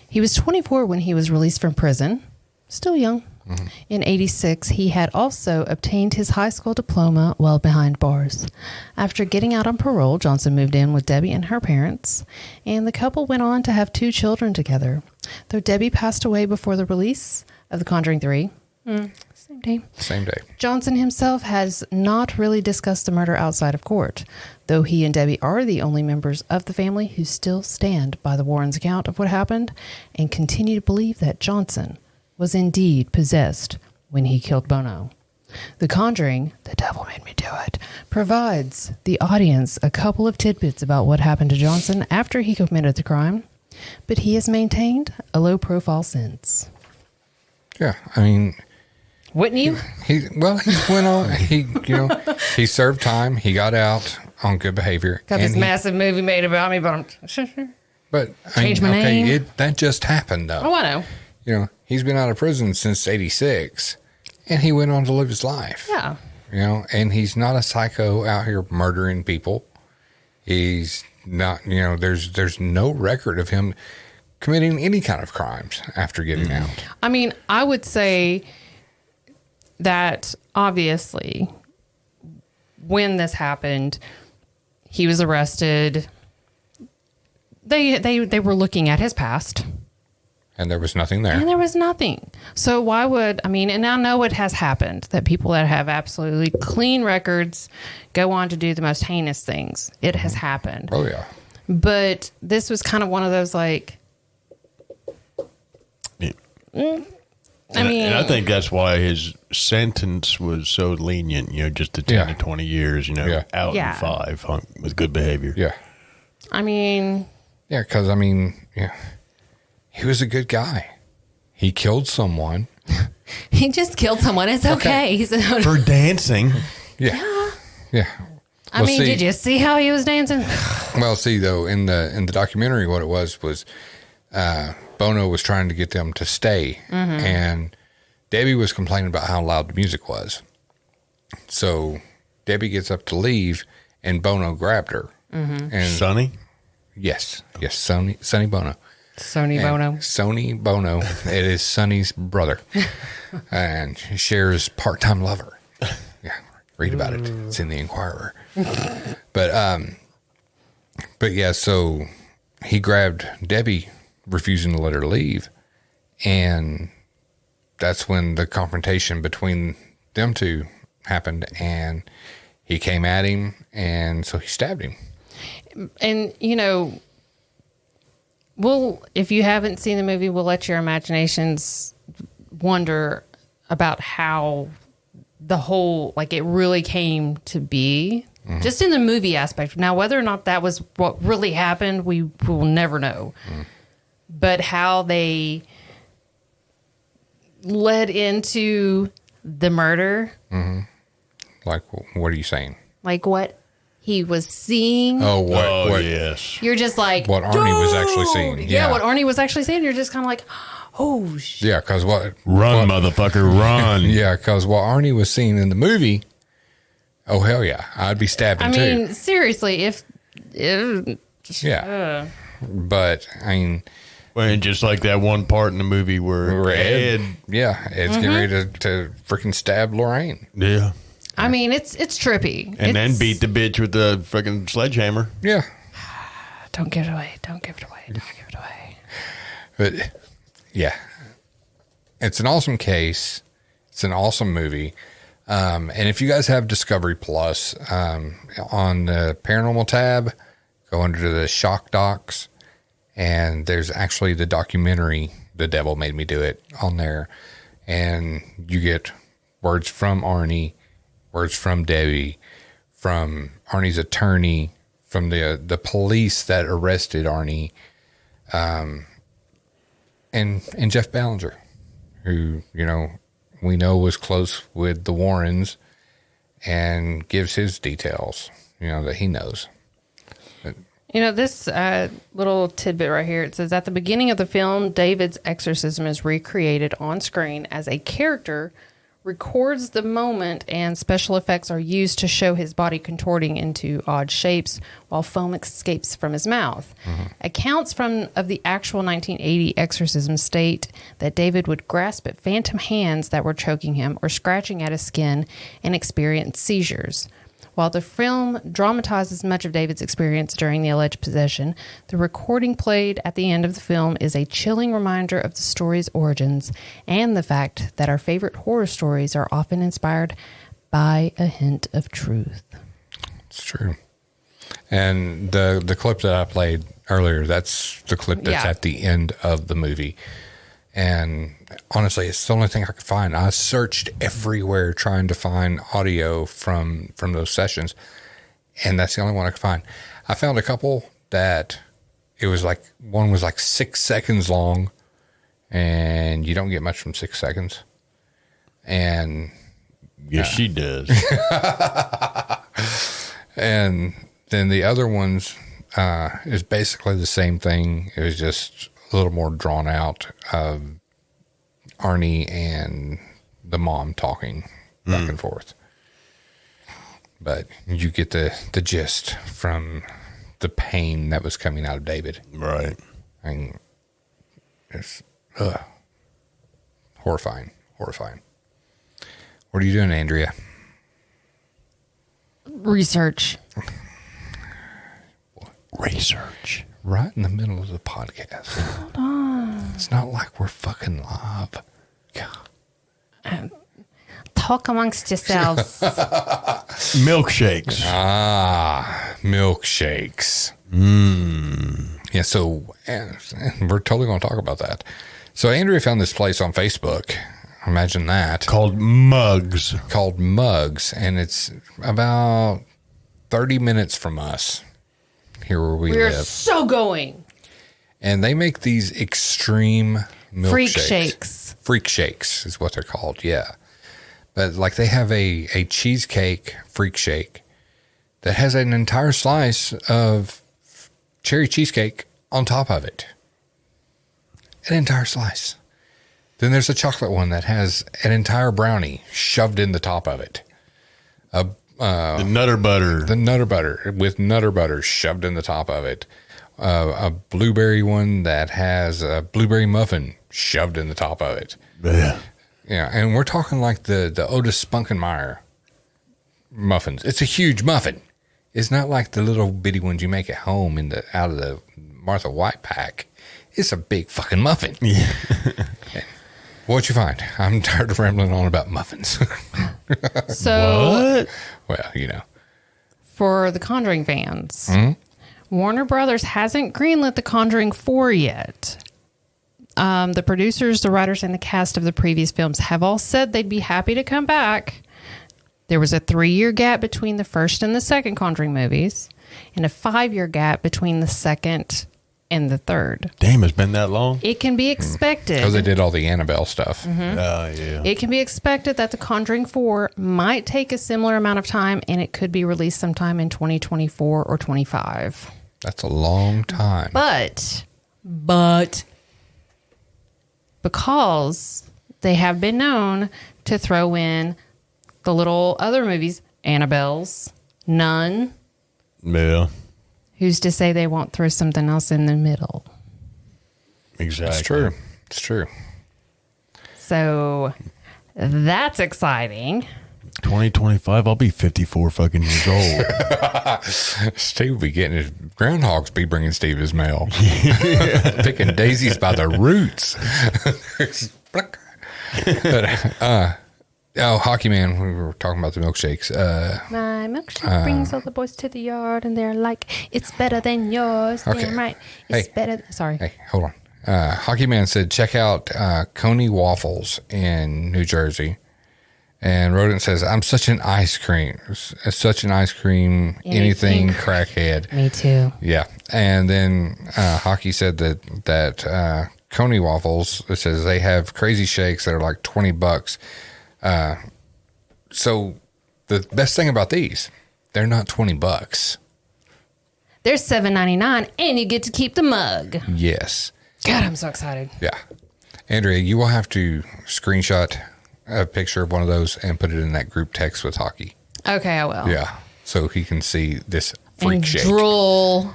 He was 24 when he was released from prison. Still young. Mm-hmm. In 86, he had also obtained his high school diploma while behind bars. After getting out on parole, Johnson moved in with Debbie and her parents, and the couple went on to have 2 children together. Though Debbie passed away before the release of The Conjuring 3. Same day. Johnson himself has not really discussed the murder outside of court, though he and Debbie are the only members of the family who still stand by the Warrens' account of what happened and continue to believe that Johnson was indeed possessed when he killed Bono. The Conjuring, the devil made me do it, provides the audience a couple of tidbits about what happened to Johnson after he committed the crime, but he has maintained a low profile since. Yeah, I mean, wouldn't you? He went on. He served time. He got out on good behavior. Got this massive movie made about me, but changed my name. That just happened, though. Oh, I know. He's been out of prison since '86, and he went on to live his life. Yeah. And he's not a psycho out here murdering people. He's not. There's no record of him committing any kind of crimes after getting out. I mean, I would say that obviously when this happened, he was arrested. They were looking at his past. And there was nothing there. And there was nothing. So why would, and I know it has happened that people that have absolutely clean records go on to do the most heinous things. It has happened. Oh, yeah. But this was kind of one of those and I think that's why his sentence was so lenient, just the 10 to 20 years, out in 5 with good behavior. Yeah. Yeah, because, he was a good guy. He killed someone. He just killed someone. It's okay. For dancing. Yeah. Yeah. Did you see how he was dancing? Well, though, in the documentary, what it was Bono was trying to get them to stay, and Debbie was complaining about how loud the music was. So Debbie gets up to leave, and Bono grabbed her. Mm-hmm. And Sonny? Yes, Sonny Bono. Sonny Bono. It is Sonny's brother, and Cher's part-time lover. Yeah, read about it. It's in the Inquirer. But yeah, so he grabbed Debbie, refusing to let her leave, and that's when the confrontation between them two happened, and he came at him, and so he stabbed him. And if you haven't seen the movie, we'll let your imaginations wonder about how the whole, like, it really came to be, just in the movie aspect. Now, whether or not that was what really happened, we will never know. But how they led into the murder. Like, what are you saying? Like what he was seeing. Oh, what? Yes. You're just like, what Arnie was actually seeing. Yeah, what Arnie was actually seeing. You're just kind of like, oh, shit. Yeah, because Run, motherfucker, run. Yeah, because what Arnie was seeing in the movie, oh, hell yeah. I'd be stabbing too. I mean, seriously, if yeah. But, I mean... And just like that one part in the movie where Ed... Yeah, Ed's getting ready to freaking stab Lorraine. Yeah. I mean, it's trippy. And then beat the bitch with the freaking sledgehammer. Yeah. Don't give it away. Don't give it away. Don't give it away. But, yeah. It's an awesome case. It's an awesome movie. And if you guys have Discovery Plus, on the Paranormal tab, go under the Shock Docs, and there's actually the documentary, The Devil Made Me Do It, on there. And you get words from Arnie, words from Debbie, from Arnie's attorney, from the police that arrested Arnie, and Jeff Ballinger, who, you know, we know was close with the Warrens, and gives his details, you know, that he knows. You know, this little tidbit right here, it says, at the beginning of the film, David's exorcism is recreated on screen as a character records the moment, and special effects are used to show his body contorting into odd shapes while foam escapes from his mouth. Accounts of the actual 1980 exorcism state that David would grasp at phantom hands that were choking him or scratching at his skin and experience seizures. While the film dramatizes much of David's experience during the alleged possession, the recording played at the end of the film is a chilling reminder of the story's origins and the fact that our favorite horror stories are often inspired by a hint of truth. It's true. And the clip that I played earlier, that's the clip that's at the end of the movie. And honestly, it's the only thing I could find. I searched everywhere trying to find audio from those sessions, and that's the only one I could find. I found a couple that it was like, one was like 6 seconds long, and you don't get much from 6 seconds. And yes, she does. And then the other ones is basically the same thing. It was just a little more drawn out of Arnie and the mom talking back and forth. But you get the gist from the pain that was coming out of David. Right. And it's horrifying. Horrifying. What are you doing, Andrea? Research. Research. Right in the middle of the podcast. Hold on. It's not like we're fucking live. God. Talk amongst yourselves. Milkshakes. Milkshakes. Yeah, so we're totally going to talk about that. So Andrea found this place on Facebook. Imagine that. Called Mugs. And it's about 30 minutes from us. Here where we live. We're so going. And they make these extreme milkshakes. Freak shakes is what they're called, yeah. But like they have a cheesecake freak shake that has an entire slice of cherry cheesecake on top of it. An entire slice. Then there's a chocolate one that has an entire brownie shoved in the top of it. The Nutter Butter. The Nutter Butter with Nutter Butter shoved in the top of it. A blueberry one that has a blueberry muffin shoved in the top of it. Yeah. Yeah, and we're talking like the Otis Spunkenmeyer muffins. It's a huge muffin. It's not like the little bitty ones you make at home out of the Martha White pack. It's a big fucking muffin. Yeah. What'd you find? I'm tired of rambling on about muffins. So, what? Well, you know. For the Conjuring fans, Warner Brothers hasn't greenlit The Conjuring 4 yet. The producers, the writers, and the cast of the previous films have all said they'd be happy to come back, There was a 3-year gap between the first and the second Conjuring movies, and a 5-year gap between the second and the third. Damn, it's been that long? It can be expected. Because they did all the Annabelle stuff. Yeah. It can be expected that The Conjuring 4 might take a similar amount of time, and it could be released sometime in 2024 or 25. That's a long time. But because they have been known to throw in the little other movies, Annabelle's, Nun. Yeah. Who's to say they won't throw something else in the middle? Exactly. It's true. It's true. So that's exciting. 2025, I'll be 54 fucking years old. Steve will be getting his groundhogs be bringing Steve his mail. Picking daisies by the roots. But, Hockey Man, we were talking about the milkshakes. My milkshake brings all the boys to the yard, and they're like, it's better than yours. Okay. Damn right. It's better. Sorry. Hey, hold on. Hockey Man said, check out Coney Waffles in New Jersey. And Rodent says, I'm such an ice cream anything crackhead. Me too. Yeah. And then Hockey said that Coney Waffles, it says they have crazy shakes that are like $20. So the best thing about these, they're not $20. They're $7.99, and you get to keep the mug. Yes. God, I'm so excited. Yeah. Andrea, you will have to screenshot a picture of one of those and put it in that group text with Hockey. Okay, I will. Yeah. So he can see this freak and shake. Drool.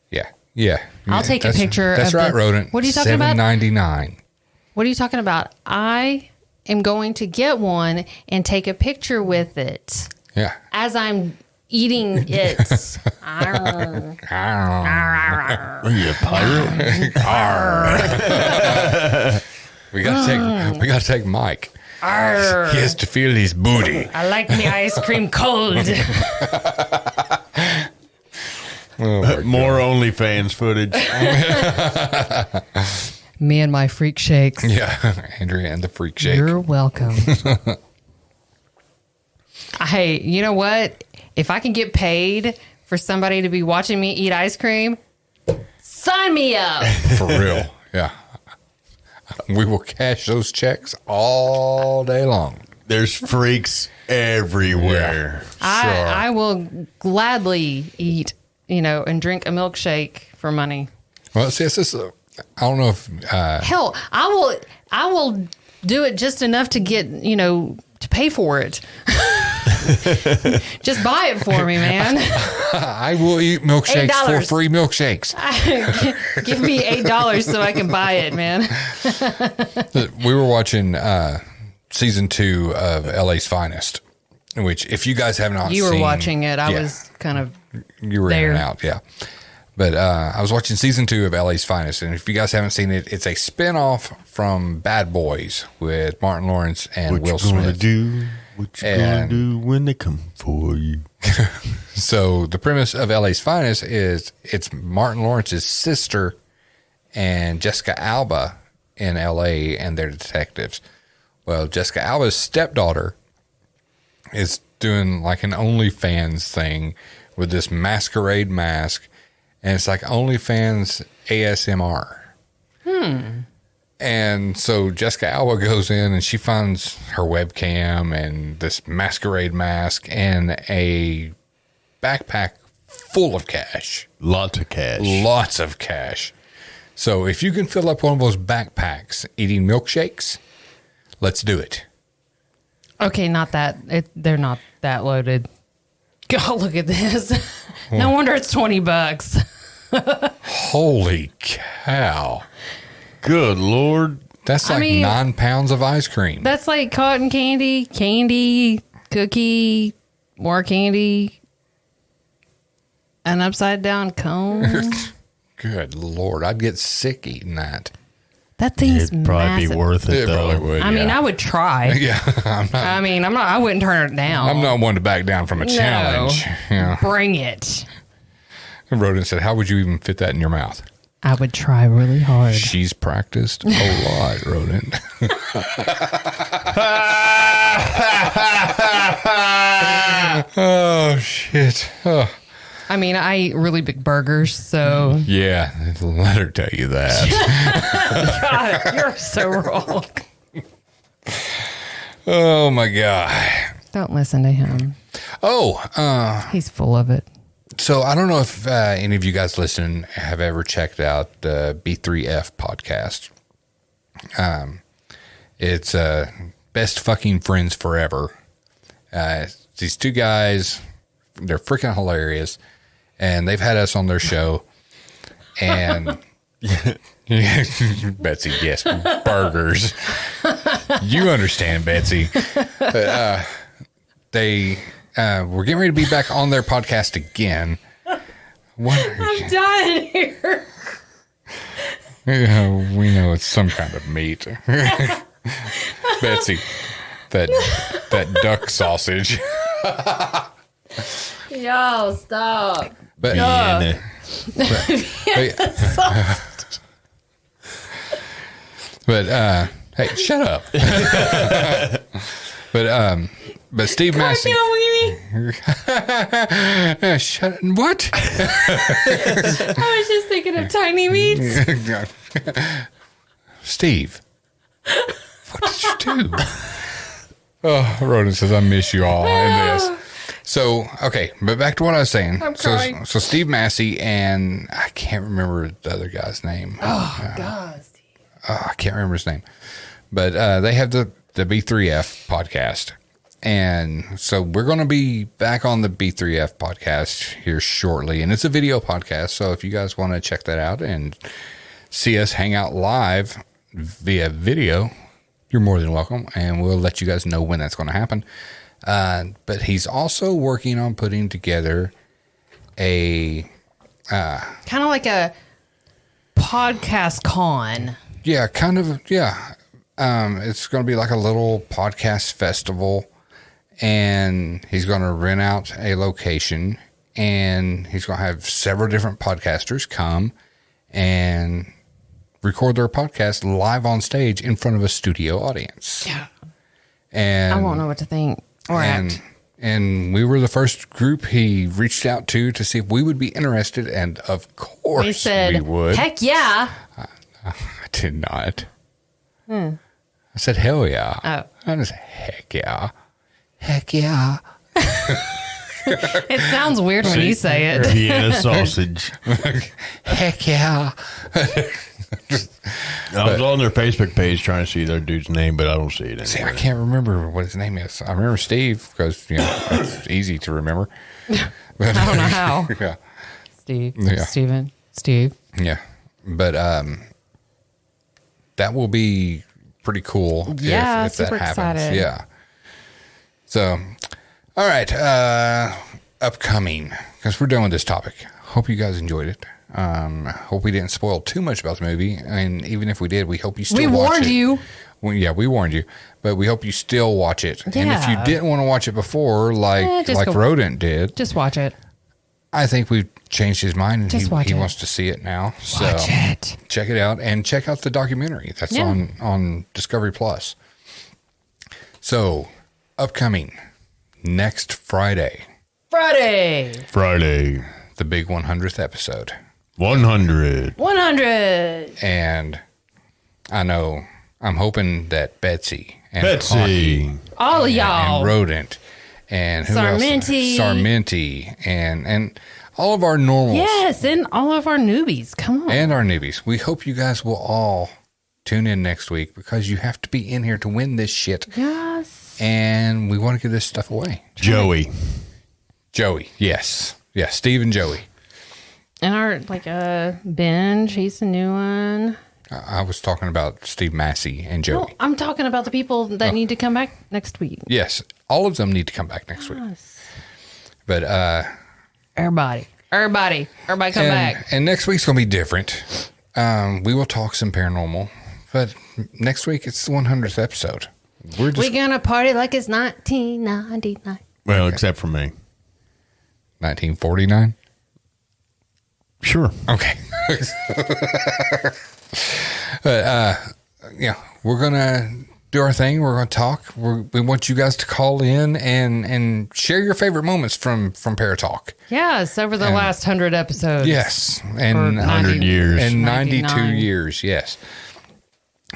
Yeah. Yeah. I'll take a picture. That's right, Rodent. What are you talking about? $7.99. What are you talking about? I am going to get one and take a picture with it. Yeah. As I'm eating it. Are you a pirate? We gotta take Mike. Arr. He has to feel his booty. I like my ice cream cold. More OnlyFans footage. Me and my freak shakes. Yeah, Andrea and the freak shake. You're welcome. Hey, you know what? If I can get paid for somebody to be watching me eat ice cream, sign me up. For real, yeah. We will cash those checks all day long. There's freaks everywhere. Yeah. I will gladly eat, and drink a milkshake for money. Well, see, it's just, I don't know if... Hell, I will do it just enough to get, to pay for it. Just buy it for me, man. I will eat milkshakes for free milkshakes. Give me $8 so I can buy it, man. We were watching season 2 of LA's Finest, which if you guys have not seen... You were watching it. I was kind of You were there. in and out, yeah. But I was watching season 2 of LA's Finest, and if you guys haven't seen it, it's a spinoff from Bad Boys with Martin Lawrence and Will Smith. What you gonna do when they come for you? So the premise of LA's Finest is it's Martin Lawrence's sister and Jessica Alba in LA, and they're detectives. Well, Jessica Alba's stepdaughter is doing like an OnlyFans thing with this masquerade mask, and it's like OnlyFans ASMR. And so Jessica Alba goes in and she finds her webcam and this masquerade mask and a backpack full of cash. Lots of cash. Lots of cash. So if you can fill up one of those backpacks eating milkshakes, let's do it. Okay, not that. They're not that loaded. God, look at this. No wonder it's $20. Holy cow. Good Lord. That's like 9 pounds of ice cream. That's like cotton candy, cookie, more candy, an upside down cone. Good Lord. I'd get sick eating that. That thing's It'd probably massive. be worth it, though. Probably would, I mean, I would try. Yeah. I wouldn't turn it down. I'm not one to back down from a challenge. Yeah. Bring it. Rodent said, how would you even fit that in your mouth? I would try really hard. She's practiced a lot, Rodent. shit. Oh. I mean, I eat really big burgers, so. Yeah, let her tell you that. God, you're so wrong. Oh, my God. Don't listen to him. Oh. He's full of it. So I don't know if any of you guys listening have ever checked out the B3F podcast. It's Best Fucking Friends Forever. These two guys, they're freaking hilarious, and they've had us on their show. And Betsy, yes, burgers. You understand, Betsy. But, we're getting ready to be back on their podcast again. I'm dying here. Yeah, we know it's some kind of meat. Betsy, that duck sausage. Yo, stop. But, hey, shut up. But Steve Massey. Shut. What? I was just thinking of tiny meats. Steve, what did you do? Oh, Ronan says, I miss you all in this. So, okay, but back to what I was saying. I'm crying. So Steve Massey and I can't remember the other guy's name. Oh, God, Steve. I can't remember his name. But they have the B3F podcast. And so we're going to be back on the B3F podcast here shortly. And it's a video podcast. So if you guys want to check that out and see us hang out live via video, you're more than welcome. And we'll let you guys know when that's going to happen. But he's also working on putting together a... kind of like a podcast con. Yeah, kind of. Yeah. It's going to be like a little podcast festival. And he's going to rent out a location, and he's going to have several different podcasters come and record their podcast live on stage in front of a studio audience. Yeah. And I won't know what to think or act. And we were the first group he reached out to see if we would be interested. And of course we said, we would. Heck yeah. I did not. I said, hell yeah. Oh. I just, heck yeah. Heck yeah. It sounds weird when you say it. Vienna sausage. Heck yeah. I was on their Facebook page trying to see their dude's name, but I don't see it anymore. See, I can't remember what his name is. I remember Steve because, it's easy to remember. But, I don't know how. Yeah. Steve. Yeah. Steven. Steve. Yeah. But that will be pretty cool. Yeah, if that super happens. excited. Yeah. So, all right. Upcoming, because we're done with this topic. Hope you guys enjoyed it. Hope we didn't spoil too much about the movie. And even if we did, we hope you still watch it. We warned you. We warned you. But we hope you still watch it. Yeah. And if you didn't want to watch it before, like Rodent did. Just watch it. I think we've changed his mind, and Just watch he it. wants to see it now. So Watch it. check it out, and check out the documentary that's on Discovery Plus. So, upcoming next Friday, Friday, the big 100th episode. 100. And I know, I'm hoping that Betsy and Conky all of y'all, and Rodent, and who else? Sarmenti, and all of our normals. Yes, and all of our newbies. Come on. And our newbies. We hope you guys will all tune in next week, because you have to be in here to win this shit. Yes. And we want to give this stuff away. Joey, yes. Yeah, Steve and Joey. And our binge, he's a new one. I was talking about Steve Massey and Joey. No, I'm talking about the people that need to come back next week. Yes, all of them need to come back next week. But everybody come back. And next week's gonna be different. We will talk some paranormal, but next week it's the 100th episode. We're gonna party like it's 1999. Well, except for me. 1949. Sure. Okay. But we're gonna do our thing. We're going to talk. We want you guys to call in and share your favorite moments from Paratalk. Yes, over the last 100 episodes. Yes, and 100 years. And 92 years, yes.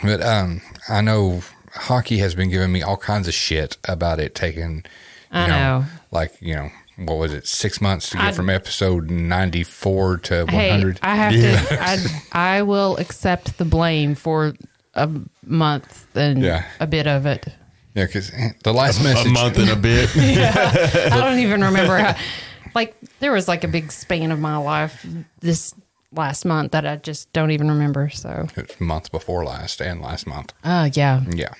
But I know Hockey has been giving me all kinds of shit about it taking, I know. like, what was it, 6 months to get from episode 94 to 100? I have to, I will accept the blame for a month and a bit of it. Yeah, because the last message. A month and a bit. I don't even remember how, there was a big span of my life this last month that I just don't even remember. So it's month before last and last month. Yeah. Yeah.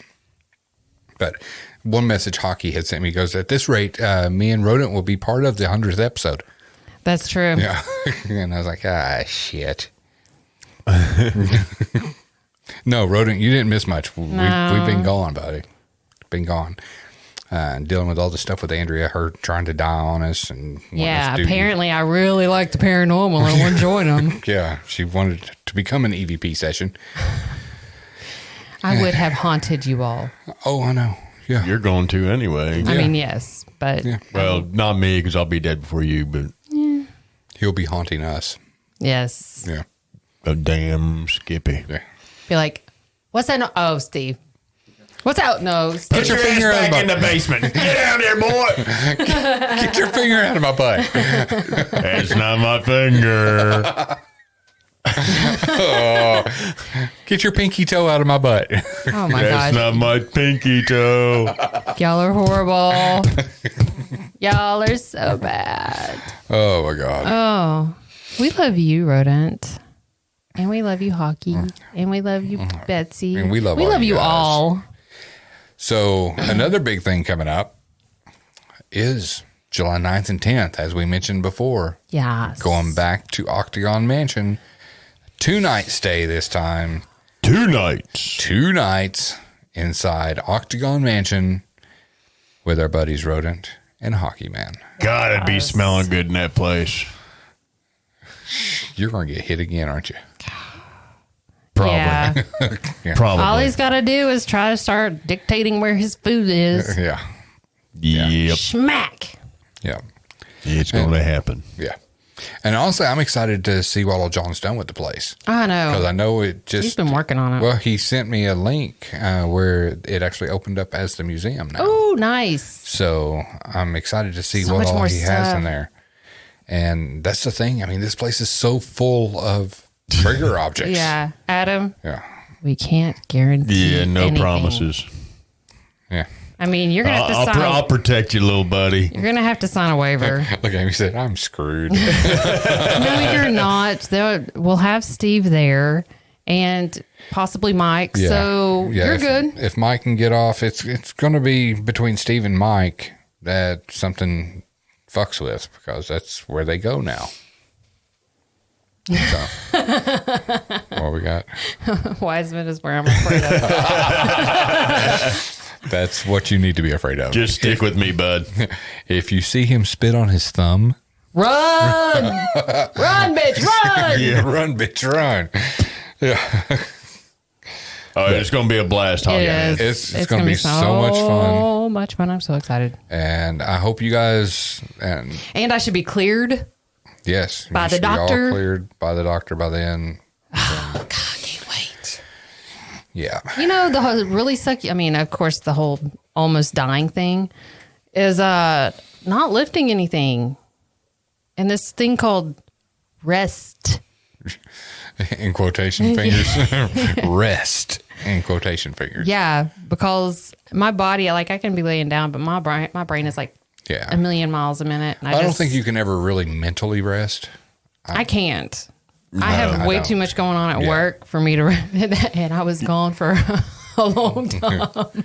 But one message Hockey had sent me goes, at this rate, me and Rodent will be part of the 100th episode. That's true. Yeah. And I was like, shit. No, Rodent, you didn't miss much. We've been gone, buddy. Been gone. Dealing with all the stuff with Andrea, her trying to die on us. And apparently I really like the paranormal and want to join them. Yeah, she wanted to become an EVP session. I would have haunted you all. Oh, I know. Yeah. You're going to anyway. I mean, yes, but... Yeah. Well, not me, because I'll be dead before you, but... Yeah. He'll be haunting us. Yes. Yeah. Oh, damn Skippy. Yeah. Be like, what's that? Oh, Steve. What's out? No. Steve. Put your finger back in the basement. Get out there, boy. Get your finger out of my butt. That's not my finger. Get your pinky toe out of my butt. Oh, my God. That's not my pinky toe. Y'all are horrible. Y'all are so bad. Oh, my God. Oh, we love you, Rodent. And we love you, Hockey. And we love you, Betsy. And we love you guys. All. So another big thing coming up is July 9th and 10th, as we mentioned before. Yes. Going back to Octagon Mansion. 2-night stay this time. 2 nights. 2 nights inside Octagon Mansion with our buddies Rodent and Hockey Man. Gotta be smelling good in that place. You're going to get hit again, aren't you? Probably. Yeah. Yeah. Probably. All he's got to do is try to start dictating where his food is. Yeah. Yep. Smack. Yeah. It's going to happen. Yeah. And honestly, I'm excited to see what all John's done with the place. I know. Because I know it just... He's been working on it. Well, he sent me a link where it actually opened up as the museum now. Oh, nice. So I'm excited to see So what much all more he has stuff. in there. And that's the thing. I mean, this place is so full of trigger objects. Yeah. Adam, Yeah. we can't guarantee Yeah, no anything. promises. Yeah. I mean, you're going to have to sign I'll protect you, little buddy. You're going to have to sign a waiver. Look, Amy said, I'm screwed. No, you're not. We'll have Steve there and possibly Mike. Yeah. So you're good. If Mike can get off, it's going to be between Steve and Mike that something fucks with, because that's where they go now. So, what we got? Wiseman is where I'm afraid of. That's what you need to be afraid of. Just stick with me, bud. If you see him spit on his thumb, Run! Run, bitch, run! yeah, run, bitch, run. Yeah. Oh, it's going to be a blast. It is. It's going to be so much fun. So much fun. I'm so excited. And I hope you guys... And I should be cleared. yes. By you the should be all doctor? cleared by the doctor by then. Oh, God, I can't wait. Yeah. You know, the whole really sucky. I mean, of course, the whole almost dying thing is not lifting anything. And this thing called rest. In quotation fingers. Rest. In quotation fingers. Yeah, because my body, I can be laying down, but my brain is like a million miles a minute. And I don't think you can ever really mentally rest. I can't. I have way too much going on at work for me to, and I was gone for a long time.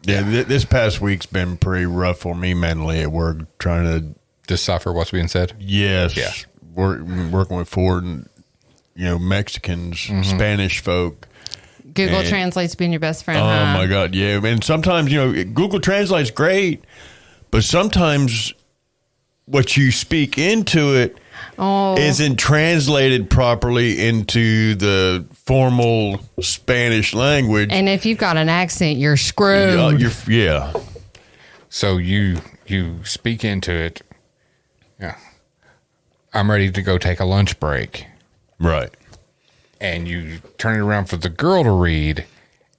Yeah, this past week's been pretty rough for me mentally at work, trying to decipher what's being said. Yes. Yeah. Working with foreign, Mexicans, Spanish folk. Google Translate's been your best friend. Oh my God. Yeah. And sometimes, Google Translate's great, but sometimes what you speak into it isn't translated properly into the formal Spanish language. And if you've got an accent, you're screwed. Yeah. So you speak into it. Yeah. I'm ready to go take a lunch break. Right. And you turn it around for the girl to read.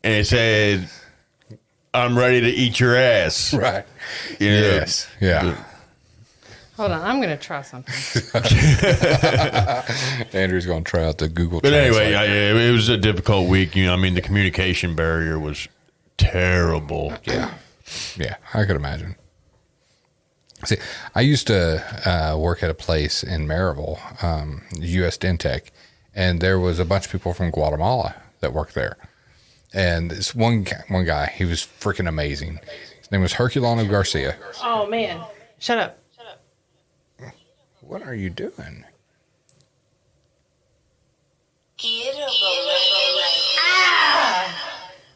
And it said, I'm ready to eat your ass. Right. Yes. Yeah. Hold on, I'm going to try something. Andrew's going to try out the Google Translate. Translate. Anyway, it was a difficult week. The communication barrier was terrible. Yeah. Yeah, I could imagine. See, I used to work at a place in Maryville, U.S. Dentech, and there was a bunch of people from Guatemala that worked there. And this one guy, he was freaking amazing. His name was Herculano Garcia. Oh, man. Shut up. What are you doing?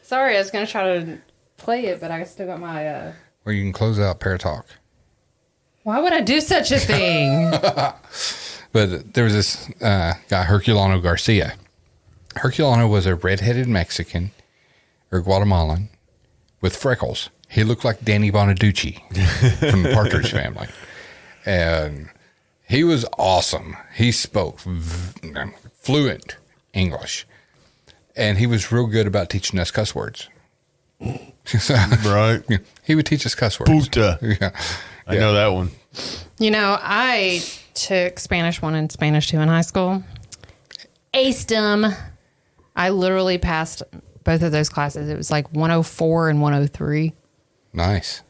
Sorry, I was going to try to play it, but I still got my... Well, you can close out Paratalk. Why would I do such a thing? But there was this guy, Herculano Garcia. Herculano was a redheaded Mexican or Guatemalan with freckles. He looked like Danny Bonaducci from the Partridge Family. And he was awesome. He spoke fluent English. And he was real good about teaching us cuss words. Right. He would teach us cuss words. Puta. Yeah. I know that one. I took Spanish 1 and Spanish 2 in high school. Aced them. I literally passed both of those classes. It was like 104 and 103. Nice.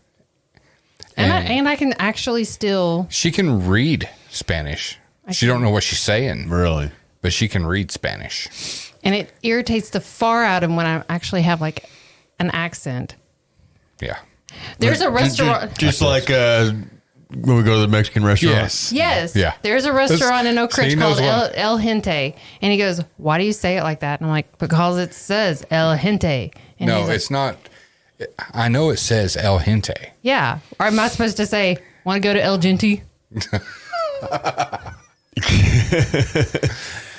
And I can actually still... She can read Spanish. She don't know what she's saying. Really? But she can read Spanish. And it irritates the far out of when I actually have like an accent. Yeah. There's a restaurant... Just like when we go to the Mexican restaurant? Yes. Yeah. There's a restaurant in Oak Ridge called El Gente. And he goes, why do you say it like that? And I'm like, because it says El Gente. And No, he's like, it's not. I know it says El Gente. Yeah. Or am I supposed to say, want to go to El Gente?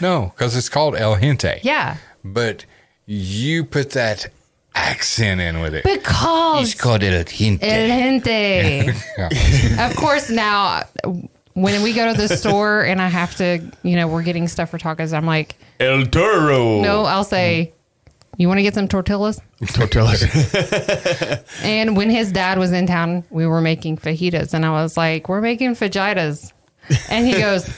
No, because it's called El Gente. Yeah. But you put that accent in with it. Because It's called El Gente. El Gente. Yeah. Of course, now, when we go to the store and I have to, we're getting stuff for tacos, I'm like, El Toro. no, I'll say, you want to get some tortillas? Tortillas. And when his dad was in town, we were making fajitas. And I was like, we're making fajitas. And he goes,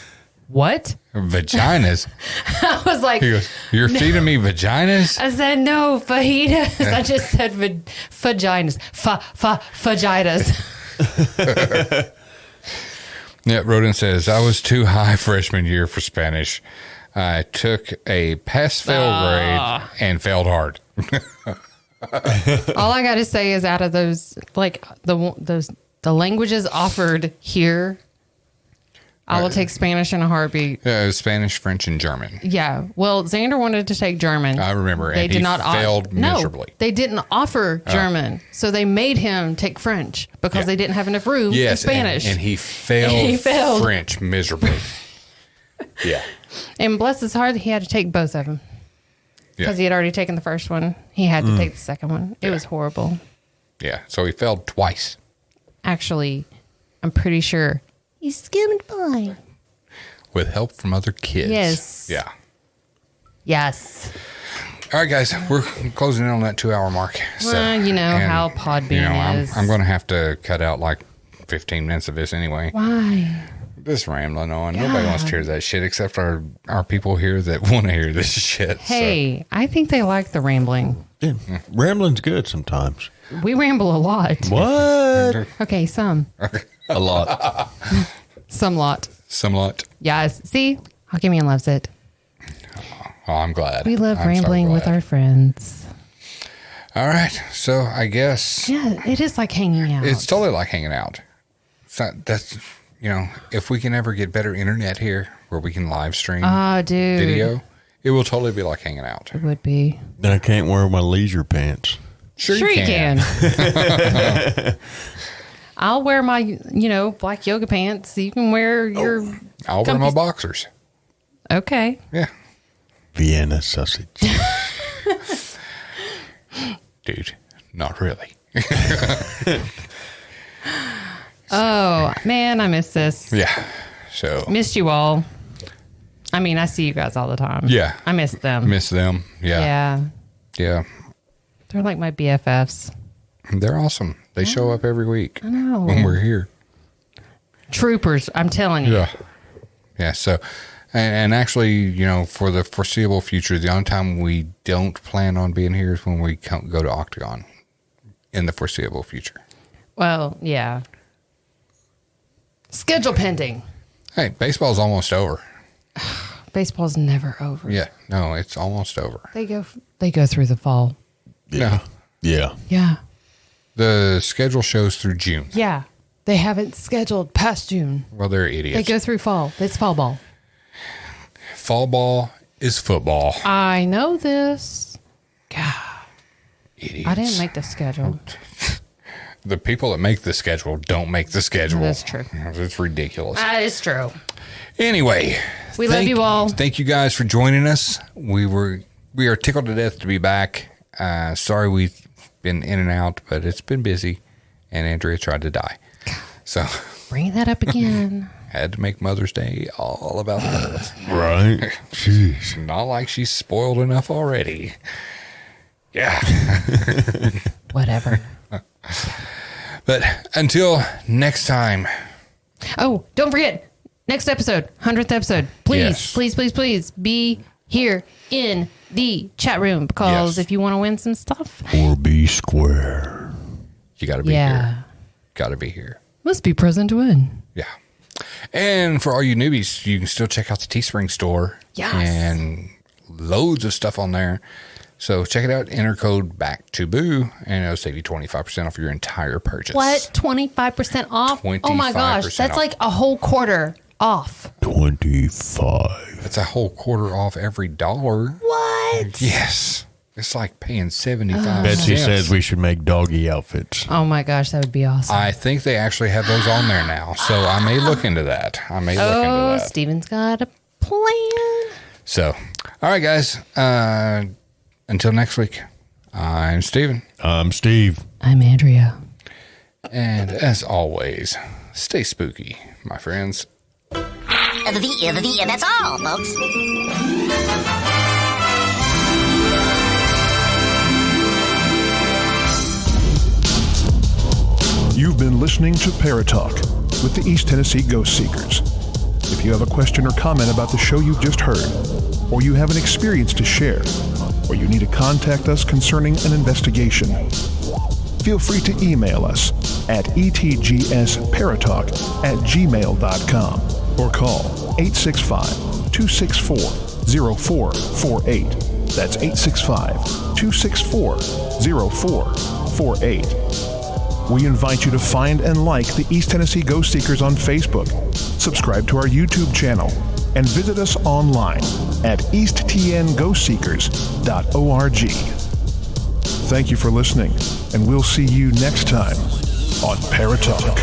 what? Vaginas. I was like, He goes, you're feeding me vaginas? I said, no, fajitas. I just said vaginas. Fajitas. Yeah, Rodin says, I was too high freshman year for Spanish. I took a pass-fail grade and failed hard. All I got to say is out of those, like the languages offered here, I will take Spanish in a heartbeat. Yeah, it was Spanish, French, and German. Yeah. Well, Xander wanted to take German. I remember. They and did he not failed miserably. No, they didn't offer German. So they made him take French because they didn't have enough room in Spanish. And he failed French miserably. Yeah. And bless his heart, he had to take both of them. Because he had already taken the first one. He had to take the second one. It was horrible. Yeah. So he failed twice. Actually, I'm pretty sure he skimmed by. With help from other kids. Yes. Yeah. Yes. All right, guys. We're closing in on that 2-hour mark. Well, you know how Podbean is. I'm going to have to cut out like 15 minutes of this anyway. Why? Just rambling on. Nobody wants to hear that shit except our people here that want to hear this shit. Hey, I think they like the rambling. Yeah. Rambling's good sometimes. We ramble a lot. What? Okay, some. A lot. Some lot. Some lot. Yes. See? Alchemy loves it. Oh, I'm glad. We love I'm rambling so with our friends. All right. So I guess. Yeah, it is like hanging out. It's totally like hanging out. That's, if we can ever get better internet here where we can live stream video, it will totally be like hanging out. It would be. Then I can't wear my leisure pants. Sure you can. I'll wear my, black yoga pants. You can wear your... I'll wear my boxers. Okay. Yeah. Vienna sausage. Dude, not really. Oh, man, I miss this. Yeah. So. Missed you all. I mean, I see you guys all the time. Yeah. I miss them. Miss them. Yeah. Yeah. Yeah. They're like my BFFs. They're awesome. They show up every week. I know. When we're here. Troopers, I'm telling you. Yeah. Yeah. So, and actually, for the foreseeable future, the only time we don't plan on being here is when we go to Octagon in the foreseeable future. Well, yeah. Schedule pending. Hey, baseball's almost over. Baseball's never over. Yeah. No, it's almost over. They go through the fall. Yeah. Yeah. Yeah. The schedule shows through June. Yeah. They haven't scheduled past June. Well, they're idiots. They go through fall. It's fall ball. Fall ball is football. I know this. God. Idiots. I didn't make the schedule. The people that make the schedule don't make the schedule. That's true. It's ridiculous. That is true. Anyway. We love you all. Thank you guys for joining us. We are tickled to death to be back. Sorry we've been in and out, but it's been busy, and Andrea tried to die. So bring that up again. Had to make Mother's Day all about that. Right. Jeez. Not like she's spoiled enough already. Yeah. Whatever. But until next time. Oh, don't forget. Next episode, 100th episode. Please, yes. please be here in the chat room because if you want to win some stuff. Or be square. You got to be here. Got to be here. Must be present to win. Yeah. And for all you newbies, you can still check out the Teespring store. Yes. And loads of stuff on there. So check it out. Enter code BACK2BOO and it'll save you 25% off your entire purchase. What? 25% off? 25%. Oh my gosh. That's off. like a whole quarter off. 25. That's a whole quarter off every dollar. What? Yes. It's like paying 75 Betsy cents. says we should make doggy outfits. Oh my gosh, that would be awesome. I think they actually have those on there now. So I may look into that. Oh, Steven's got a plan. So, all right, guys. Until next week, I'm Steven. I'm Steve. I'm Andrea. And as always, stay spooky, my friends. And that's all, folks. You've been listening to Paratalk with the East Tennessee Ghost Seekers. If you have a question or comment about the show you just heard, or you have an experience to share, or you need to contact us concerning an investigation, feel free to email us at etgsparatalk@gmail.com or call 865-264-0448. That's 865-264-0448. We invite you to find and like the East Tennessee Ghost Seekers on Facebook, subscribe to our YouTube channel, and visit us online at easttnghostseekers.org. Thank you for listening, and we'll see you next time on Paratalk.